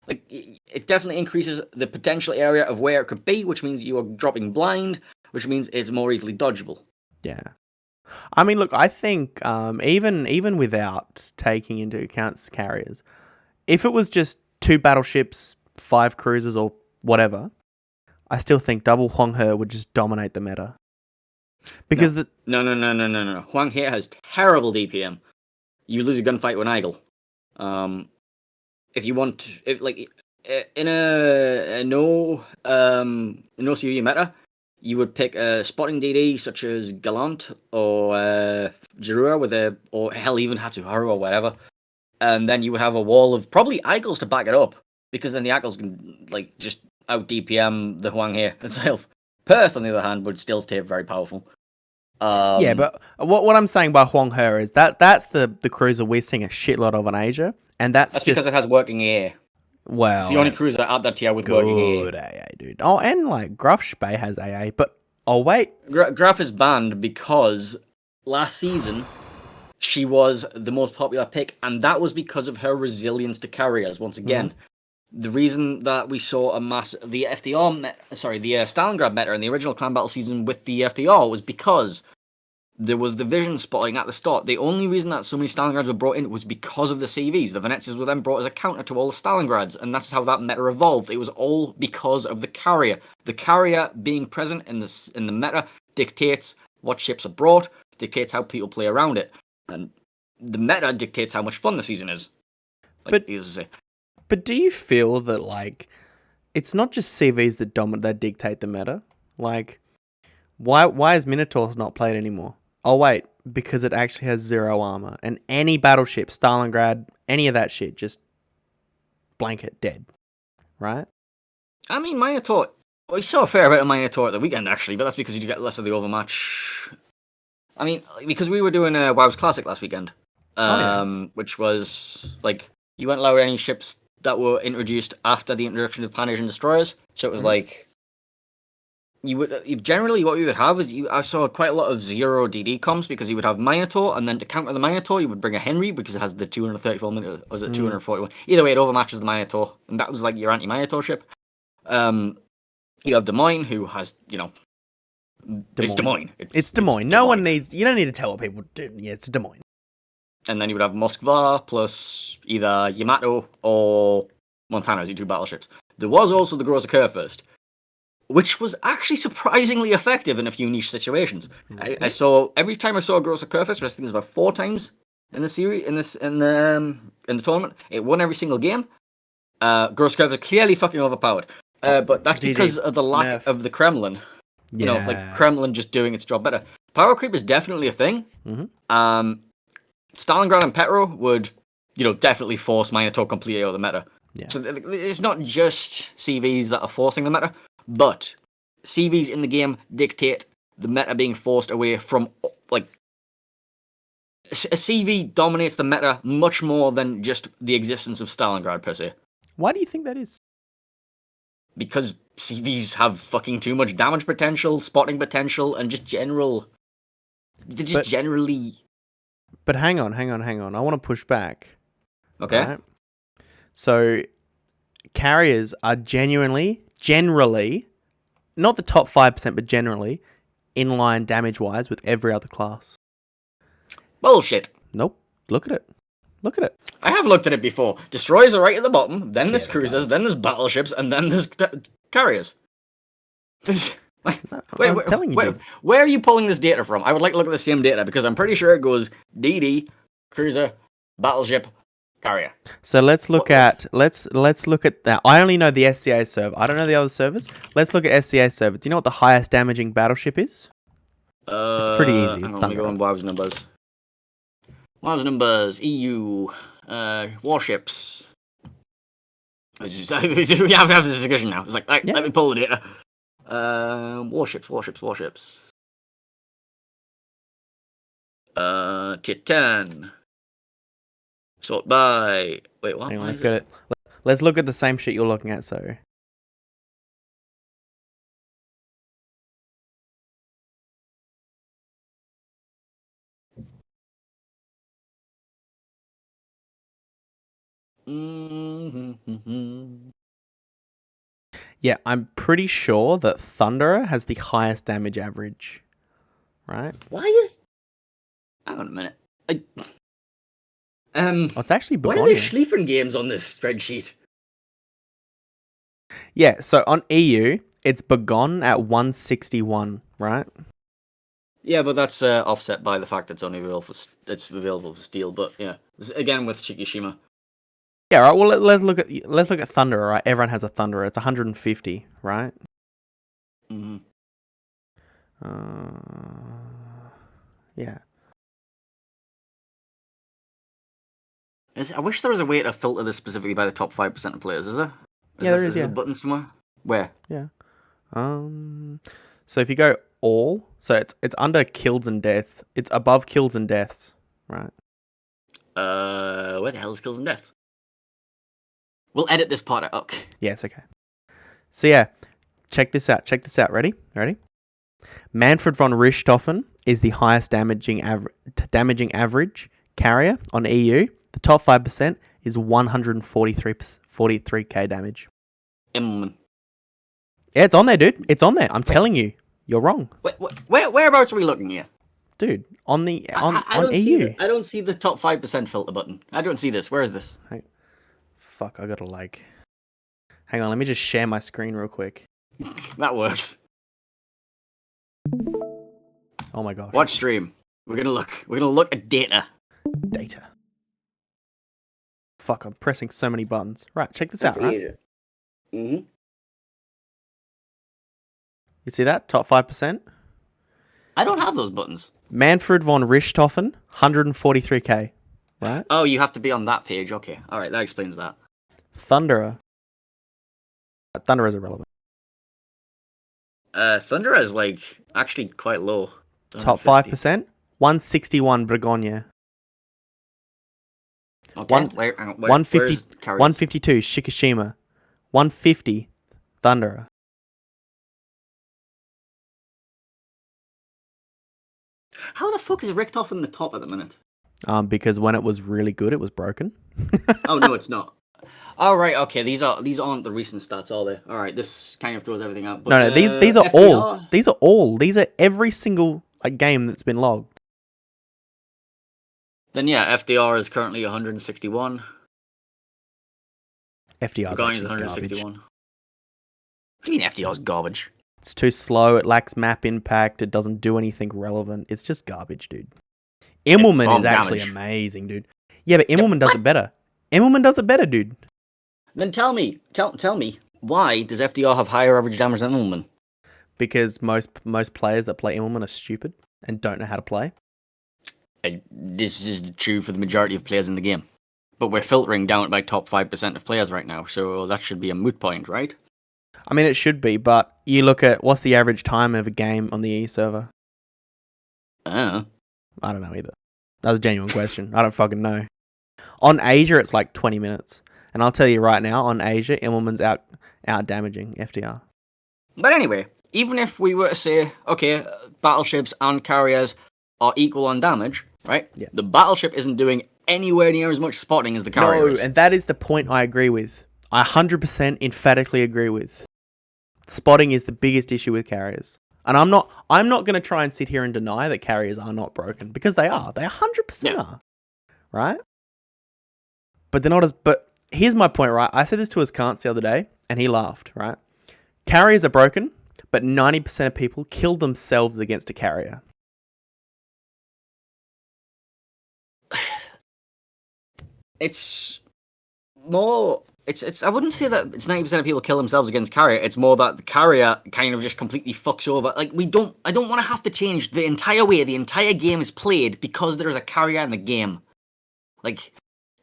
the potential area of where it could be, which means you are dropping blind, which means it's more easily dodgeable. Yeah. I mean, look, I think even without taking into account carriers, if it was just 2 battleships, 5 cruisers, or whatever, I still think double Huang He would just dominate the meta. Because No. Huang He has terrible DPM. You lose a gunfight with an Eagle. If you want, in a no CV meta, you would pick a spotting DD such as Gallant or Jirua or hell, even Hatsuharu or whatever, and then you would have a wall of probably Eagles to back it up, because then the Eagles can just out DPM the Huang He itself. Perth, on the other hand, would still stay very powerful. Yeah, but what I'm saying by Huang He is that's the cruiser we're seeing a shitload of in Asia, and that's just because it has working AA. Well, it's the only cruiser at that tier with working AA, dude. Oh, and like Gruff Spey has AA, but wait, Graf is banned because last season she was the most popular pick, and that was because of her resilience to carriers. Once again, the reason that we saw the Stalingrad meta in the original Clan Battle season with the FDR was because there was the vision spotting at the start. The only reason that so many Stalingrads were brought in was because of the CVs. The Venezias were then brought as a counter to all the Stalingrads, and that's how that meta evolved. It was all because of the carrier. The carrier being present in the meta dictates what ships are brought, dictates how people play around it, and the meta dictates how much fun the season is. But do you feel that like it's not just CVs that dictate the meta? Like, why is Minotaurs not played anymore? Oh wait, because it actually has 0 armor, and any battleship, Stalingrad, any of that shit, just blanket dead, right? I mean, Minotaur. We saw a fair bit of Minotaur at the weekend actually, but that's because you get less of the overmatch. I mean, because we were doing WoW's Classic last weekend, which was like you went lower any ships that were introduced after the introduction of Pan-Asian destroyers. So it was like you would generally what we would have is I saw quite a lot of 0 DD comms, because you would have Minotaur, and then to counter the Minotaur you would bring a Henry because it has the 234 minute, or was it 241? Either way, it overmatches the Minotaur, and that was like your anti-Minotaur ship. You have Des Moines, who has it's Des Moines. It's Des Moines. No one needs. You don't need to tell what people do. Yeah, it's Des Moines. And then you would have Moskva plus either Yamato or Montana as your 2 battleships. There was also the Groza Kurfürst, which was actually surprisingly effective in a few niche situations. I Really? saw every time I saw a Grosser Curfist, which I think it was about 4 times in the series, in the tournament, it won every single game. Grosser Curfist clearly fucking overpowered. But that's GG. because of the lack Nerf. of the Kremlin. You know, like Yeah. Kremlin just doing its job better. Power creep is definitely a thing. Mhm. Stalingrad and Petro would, definitely force Minotaur completely out of the meta. Yeah. So it's not just CVs that are forcing the meta, but CVs in the game dictate the meta being forced away from, like, a CV dominates the meta much more than just the existence of Stalingrad per se. Why do you think that is? Because CVs have fucking too much damage potential, spotting potential, and just general. They're just generally. But hang on. I want to push back. Okay. Right? So, carriers are generally, not the top 5%, but generally, in line damage wise with every other class. Bullshit. Nope. Look at it. I have looked at it before. Destroyers are right at the bottom, then there's Yeah, cruisers, then there's battleships, and then there's carriers. I'm telling you, dude. Where are you pulling this data from? I would like to look at the same data because I'm pretty sure it goes DD, cruiser, battleship, carrier. So let's look at that. I only know the SCA server. I don't know the other servers. Let's look at SCA server. Do you know what the highest damaging battleship is? It's pretty easy. It's Let me go on WoW's numbers. WoW's numbers, EU, warships. We have to have this discussion now. It's like, let me pull the data. Warships. Tier 10. Sort by. Wait, what? Hang on, let's get it. Let's look at the same shit you're looking at. So. Yeah, I'm pretty sure that Thunderer has the highest damage average. Right? Why is... Hang on a minute. It's actually why are there Schlieffen games on this spreadsheet? Yeah, so on EU, it's Begon at 161, right? Yeah, but that's offset by the fact it's only available for steel. But yeah, again with Shikishima. Yeah, right. Well, let's look at Thunderer, right? Everyone has a Thunderer. It's 150, right? Mm-hmm. Yeah. I wish there was a way to filter this specifically by the top 5% of players. Is there? There is. Is there a button somewhere? Where? Yeah. So if you go all, so it's under kills and death. It's above kills and deaths, right? Where the hell is kills and deaths? We'll edit this part out. Okay. Yeah, it's okay. So yeah, check this out. Ready? Manfred von Richthofen is the highest damaging average carrier on EU. The top 5% is 143k damage. Yeah, it's on there, dude. It's on there. I'm telling you, you're wrong. Whereabouts are we looking here? Dude, on EU. I don't see the top 5% filter button. I don't see this. Where is this? Fuck, I gotta hang on, let me just share my screen real quick. That works. Oh my gosh. Watch stream. We're gonna look at data. Fuck, I'm pressing so many buttons. Right, check this out, right? Mm-hmm. You see that? Top 5%? I don't have those buttons. Manfred von Richthofen, 143k. Right? Oh, you have to be on that page. Okay. Alright, that explains that. Thunderer is irrelevant. Thunderer is actually quite low. Top 5%? 161 Begonia. Okay. 152 Shikishima. 150 Thunderer. How the fuck is Richthofen in the top at the minute? Because when it was really good, it was broken. Oh no, it's not. All right, okay. These aren't the recent stats, are they? All right, this kind of throws everything out. But, no, these are all. These are all. These are every single game that's been logged. Then yeah, FDR is currently 161. FDR is 161. I mean, FDR's garbage. It's too slow. It lacks map impact. It doesn't do anything relevant. It's just garbage, dude. Immelman is bomb actually damage. amazing, dude. Yeah, but Immelman does it better. Immelman does it better, dude. Then tell me, why does FDR have higher average damage than Immelman? Because most players that play Immelman are stupid and don't know how to play. This is true for the majority of players in the game. But we're filtering down to by top 5% of players right now, so that should be a moot point, right? I mean, it should be, but you look at what's the average time of a game on the E server? I don't know either. That was a genuine question. I don't fucking know. On Asia, it's like 20 minutes. And I'll tell you right now, on Asia, Immelman's out damaging FDR. But anyway, even if we were to say, okay, battleships and carriers are equal on damage, right? Yeah. The battleship isn't doing anywhere near as much spotting as the carrier is. And that is the point I agree with. I 100% emphatically agree with. Spotting is the biggest issue with carriers. And I'm not going to try and sit here and deny that carriers are not broken, because they are. They 100% are. Right? But they're not as... But here's my point, right? I said this to Askance the other day, and he laughed, right? Carriers are broken, but 90% of people kill themselves against a carrier. It's more... It's. I wouldn't say that it's 90% of people kill themselves against carrier. It's more that the carrier kind of just completely fucks over. Like, I don't want to have to change the entire way the entire game is played because there's a carrier in the game. Like,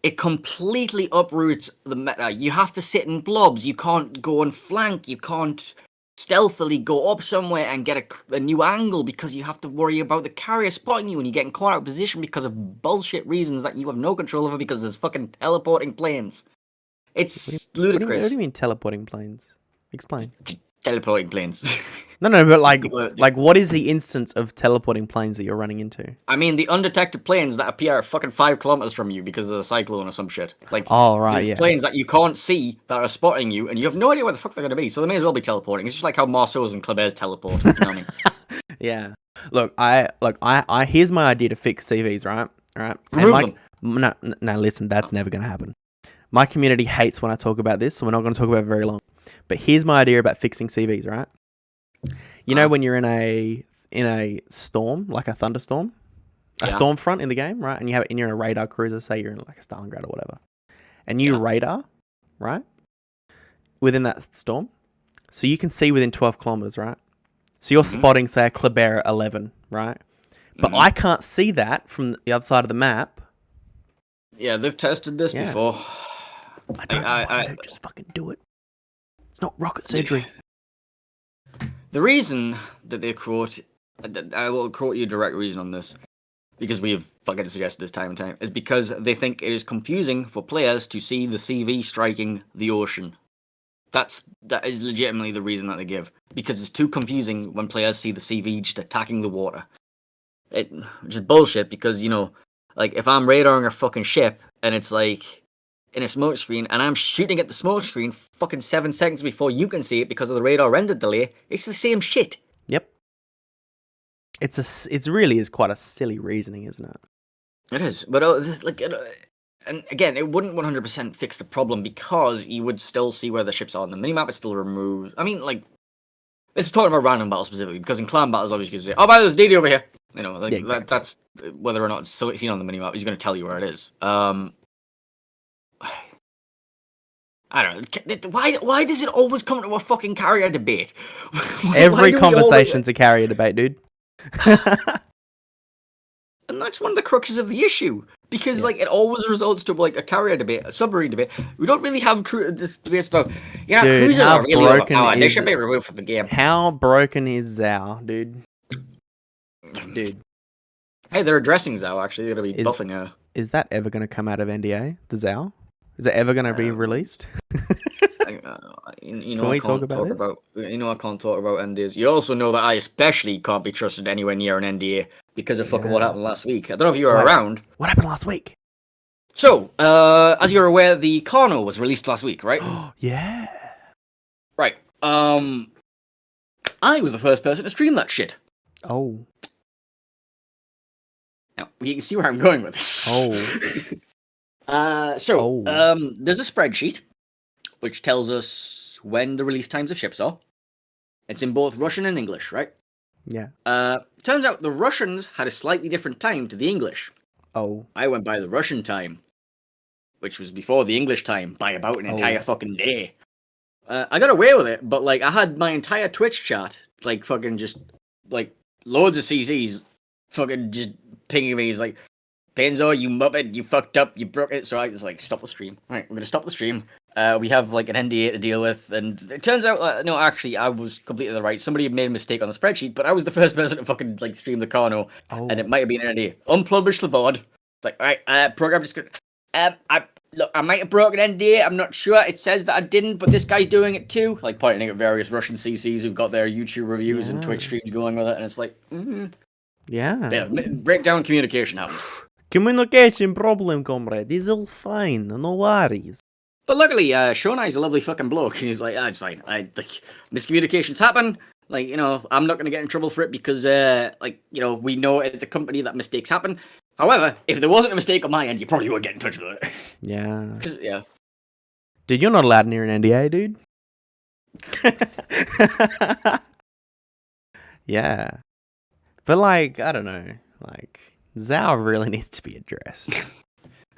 it completely uproots the meta. You have to sit in blobs. You can't go and flank. You can't stealthily go up somewhere and get a new angle because you have to worry about the carrier spotting you and you're getting caught out of position because of bullshit reasons that you have no control over because there's fucking teleporting planes. It's ludicrous. What do you mean teleporting planes? Explain. Teleporting planes. No, but like what is the instance of teleporting planes that you're running into? I mean, the undetected planes that appear fucking 5 kilometers from you because of the cyclone or some shit. Like, these planes that you can't see that are spotting you, and you have no idea where the fuck they're going to be, so they may as well be teleporting. It's just like how Marceau's and Kleber's teleport. You know what I mean? Yeah. Look, I here's my idea to fix CVs, right? All right. Remove them. No, listen, that's never going to happen. My community hates when I talk about this, so we're not going to talk about it very long. But here's my idea about fixing CVs, right? You know when you're in a storm, like a thunderstorm, a storm front in the game, right? And you're in a radar cruiser, say you're in like a Stalingrad or whatever, and you radar, right, within that storm, so you can see within 12 kilometers, right? So you're spotting, say, a Kleber at 11, right? But I can't see that from the other side of the map. Yeah, they've tested this before. I don't know why they don't just fucking do it. It's not rocket surgery. The reason that they quote, I will quote you a direct reason on this, because we have fucking suggested this time and time, is because they think it is confusing for players to see the CV striking the ocean. That is legitimately the reason that they give, because it's too confusing when players see the CV just attacking the water. Which is bullshit, because, you know, like, if I'm radaring a fucking ship, and it's like in a smoke screen, and I'm shooting at the smoke screen fucking 7 seconds before you can see it because of the radar render delay, it's the same shit. Yep. It really is quite a silly reasoning, isn't it? It is, but and again, it wouldn't 100% fix the problem because you would still see where the ships are, and the minimap is still removed. I mean, like, this is talking about random battles specifically, because in clan battles, obviously, you can say, oh, by the way, there's DD over here. You know, like, exactly. That's whether or not it's seen on the minimap, he's going to tell you where it is. I don't know. Why does it always come to a fucking carrier debate? Every conversation's a carrier debate, dude. And that's one of the cruxes of the issue. Because, like, it always results to, like, a carrier debate, a submarine debate. We don't really have debates about, you know, dude, cruisers are really overpowered. They should be removed from the game. How broken is Zao, dude? Dude. Hey, they're addressing Zao, actually. They're going to be buffing her. Is that ever going to come out of NDA, the Zao? Is it ever going to be released? You know, I can't talk about NDAs. You also know that I especially can't be trusted anywhere near an NDA because of fucking what happened last week. I don't know if you were around. What happened last week? So, as you're aware, the Carno was released last week, right? Yeah. Right. I was the first person to stream that shit. Oh. Now, you can see where I'm going with this. There's a spreadsheet which tells us when the release times of ships are, It's in both Russian and English, right? Yeah. Turns out the Russians had a slightly different time to the English. Oh. I went by the Russian time, which was before the English time by about an entire fucking day. I got away with it, but like I had my entire Twitch chat, like fucking just like loads of CCs, fucking just pinging me. He's like, "Painezor, you muppet, you fucked up, you broke it." So I was like, "Stop the stream." Right, we're gonna stop the stream. We have like an NDA to deal with, and it turns out, no, actually, I was completely right. Somebody had made a mistake on the spreadsheet, but I was the first person to fucking like stream the Carno, and it might have been an NDA. Unpublish the VOD. It's like, all right, program just. I might have broken NDA. I'm not sure. It says that I didn't, but this guy's doing it too. Like pointing at various Russian CCs who've got their YouTube reviews and Twitch streams going with it, and it's like, yeah. Breakdown communication happens. Communication problem, comrade. It's all fine. No worries. But luckily, Shonai's a lovely fucking bloke. He's like, it's fine. Miscommunications happen. Like, I'm not going to get in trouble for it because, we know it's a company that mistakes happen. However, if there wasn't a mistake on my end, you probably would get in touch with it. Yeah. Yeah. Dude, you're not allowed near an NDA, dude. Yeah. But, like, I don't know. Like, Zhao really needs to be addressed.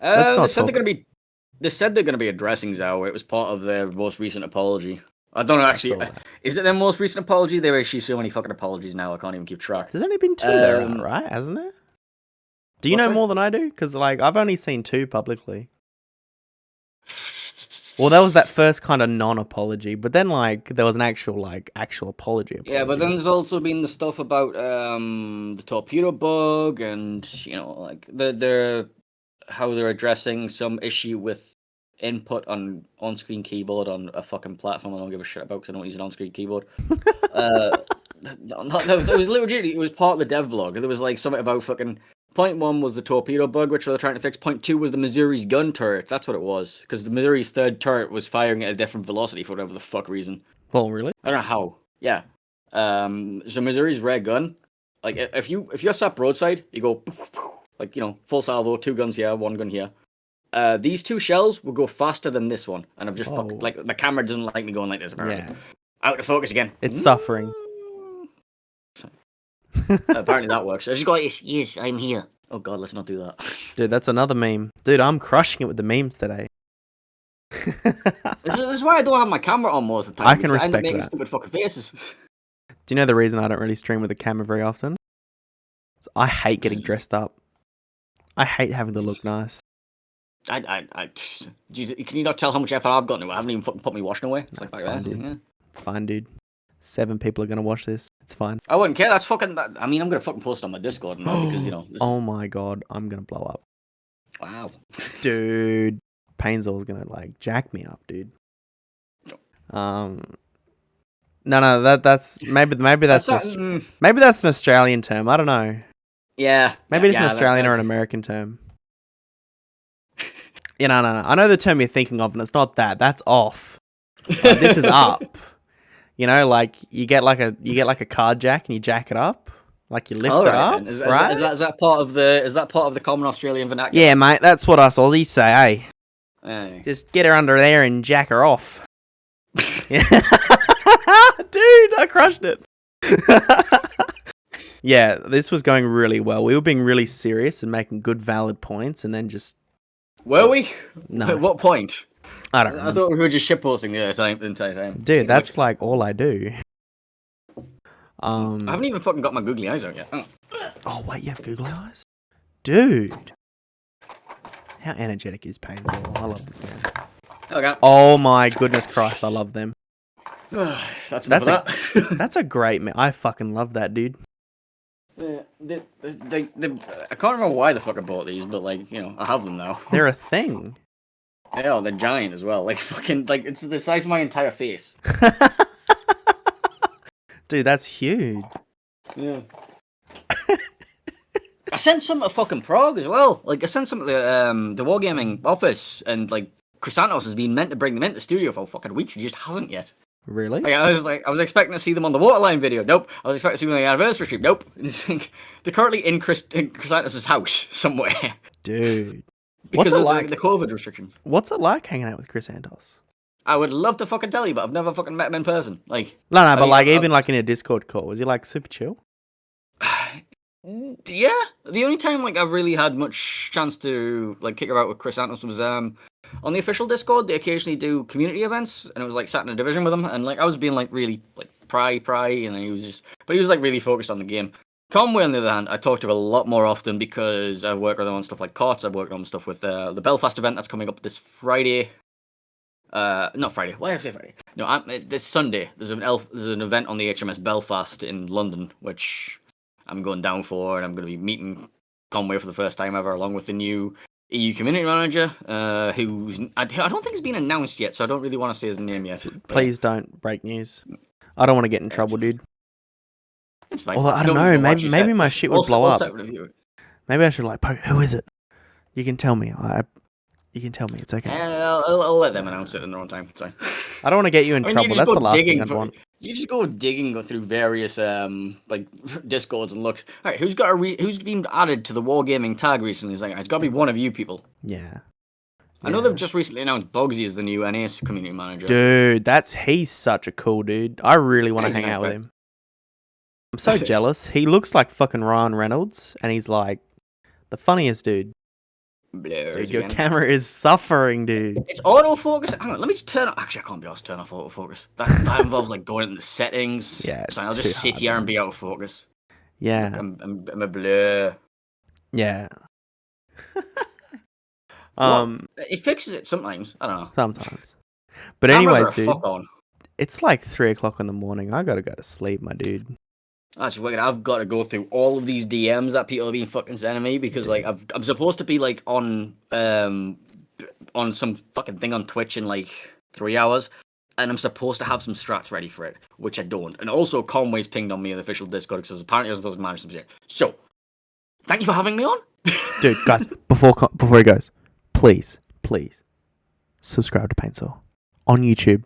They said they're going to be addressing Zhao. It was part of their most recent apology. I don't know, actually. Is it their most recent apology? They've issued so many fucking apologies now, I can't even keep track. There's only been 2 there, right? Hasn't there? Do you know more than I do? Because, like, I've only seen 2 publicly. Well, that was that first kind of non-apology, but then, like, there was an actual apology. Yeah, but then there's also been the stuff about the torpedo bug and, like, how they're addressing some issue with input on-screen keyboard on a fucking platform I don't give a shit about because I don't use an on-screen keyboard. It was part of the dev vlog. There was, like, something about fucking... Point 1 was the torpedo bug, which they're trying to fix. Point 2 was the Missouri's gun turret. That's what it was. Because the Missouri's third turret was firing at a different velocity for whatever the fuck reason. Oh, really? I don't know how. Yeah. So Missouri's rare gun, like, if you're sat broadside, you go, like, full salvo, 2 guns here, 1 gun here. These 2 shells will go faster than this one. And I've just like, the camera doesn't like me going like this, apparently. Yeah. Out of focus again. It's suffering. Apparently that works. I just go like, yes, I'm here. Oh god, let's not do that. Dude, that's another meme. Dude, I'm crushing it with the memes today. This is why I don't have my camera on most of the time. I can respect making that. Stupid fucking faces. Do you know the reason I don't really stream with the camera very often? I hate getting dressed up. I hate having to look nice. Can you not tell how much effort I've gotten? I haven't even fucking put me washing away. It's fine, dude. Yeah. It's fine, dude. 7 people are gonna watch this. It's fine. I wouldn't care. That's fucking. I mean, I'm gonna fucking post it on my Discord now because Oh my god, I'm gonna blow up. Wow. Dude, Painezor's gonna like jack me up, dude. No, that's maybe that's maybe that's an Australian term. I don't know. Yeah. Maybe it's an Australian or an American term. No. I know the term you're thinking of, and it's not that. That's off. This is up. Like you get like a car jack and you jack it up, like you lift it up. Right? Is that part of the common Australian vernacular? Yeah, mate. That's what us Aussies say. Hey. Just get her under there and jack her off. Dude, I crushed it. Yeah, this was going really well. We were being really serious and making good, valid points, and then just... Were we? No. At what point? I don't know. I thought we were just shitposting the entire time. Dude, that's like all I do. I haven't even fucking got my googly eyes out yet. Oh, wait, you have googly eyes? Dude. How energetic is Painezor? I love this man. Okay. Oh my goodness Christ, I love them. That's a great man. I fucking love that, dude. I can't remember why the fuck I bought these, but like, I have them now. They're a thing. Yeah, they're giant as well. Like fucking, like it's the size of my entire face. Dude, that's huge. Yeah. I sent some to fucking Prague as well. Like I sent some to the Wargaming office, and like Chrysanthos has been meant to bring them into the studio for fucking weeks. He just hasn't yet. Really? Like, I was expecting to see them on the Waterline video. Nope. I was expecting to see them on the anniversary stream. Nope. They're currently in Chrysanthos' house somewhere. Dude. Because of the COVID restrictions. What's it like hanging out with Chrysanthos? I would love to fucking tell you, but I've never fucking met him in person. Like, No, I but mean, like even like in a Discord call, is he like super chill? yeah. The only time like I've really had much chance to like kick about with Chris Santos was on the official Discord. They occasionally do community events, and it was like sat in a division with him, and like I was being like really like pry, and he was just, but he was like really focused on the game. Conway, on the other hand, I talk to a lot more often because I work with him on stuff like COTS. I've worked on stuff with the Belfast event that's coming up this Friday. Not Friday. Why did I say Friday? No, this Sunday. There's an event on the HMS Belfast in London, which I'm going down for, and I'm going to be meeting Conway for the first time ever, along with the new EU community manager, who's I don't think he's been announced yet, so I don't really want to say his name yet. Please don't break news. I don't want to get in trouble, dude. It's fine. Although I don't know, maybe my shit would blow up. Maybe I should like poke. Who is it? You can tell me. You can tell me. It's okay. I'll let them announce it in their own time. Sorry. I don't want to get you in trouble. That's the last thing I'd want. You just go digging through various like Discords and look. All right, who's been added to the Wargaming tag recently? It's like it's got to be one of you people. Yeah. I know they've just recently announced Bugsy as the new NAS community manager. Dude, he's such a cool dude. I really want to hang out with him. I'm so jealous. He looks like fucking Ryan Reynolds, and he's like the funniest dude. Blurs dude, your again. camera is suffering, dude. It's autofocus. Hang on, let me just turn. Actually, I can't be asked to turn off autofocus. That involves like going into the settings. Yeah, so I'll just sit here and be out of focus. Yeah, I'm a blur. Yeah. It fixes it sometimes. I don't know. Sometimes. But anyways, dude, fuck on. it's like 3:00 in the morning. I gotta go to sleep, my dude. That's wicked. I've got to go through all of these DMs that people have been fucking sending me because like I'm supposed to be like on some fucking thing on Twitch in like 3 hours, and I'm supposed to have some strats ready for it, which I don't. And also Conway's pinged on me in the official Discord because apparently I was supposed to manage some shit. So, thank you for having me on. Dude, guys, before he goes, please subscribe to Painezor on YouTube,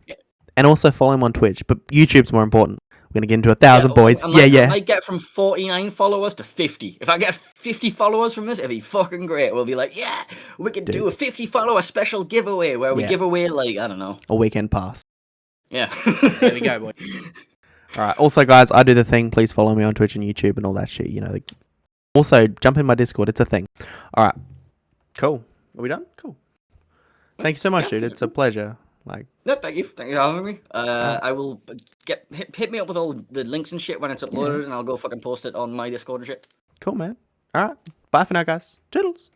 and also follow him on Twitch. But YouTube's more important. We're gonna get into 1,000 boys. I might get from 49 followers to 50. If I get 50 followers from this, it'd be fucking great. We'll be like, yeah, we could do a 50 follower special giveaway where we give away like I don't know, a weekend pass. Yeah, there we go, boy. All right. Also, guys, I do the thing. Please follow me on Twitch and YouTube and all that shit. You know. Also, jump in my Discord. It's a thing. All right. Cool. Are we done? Cool. Thank you so much, dude. It's a pleasure. No, thank you for having me. I will hit me up with all the links and shit when it's uploaded, and I'll go fucking post it on my Discord and shit. Cool, man. All right. Bye for now, guys. Toodles.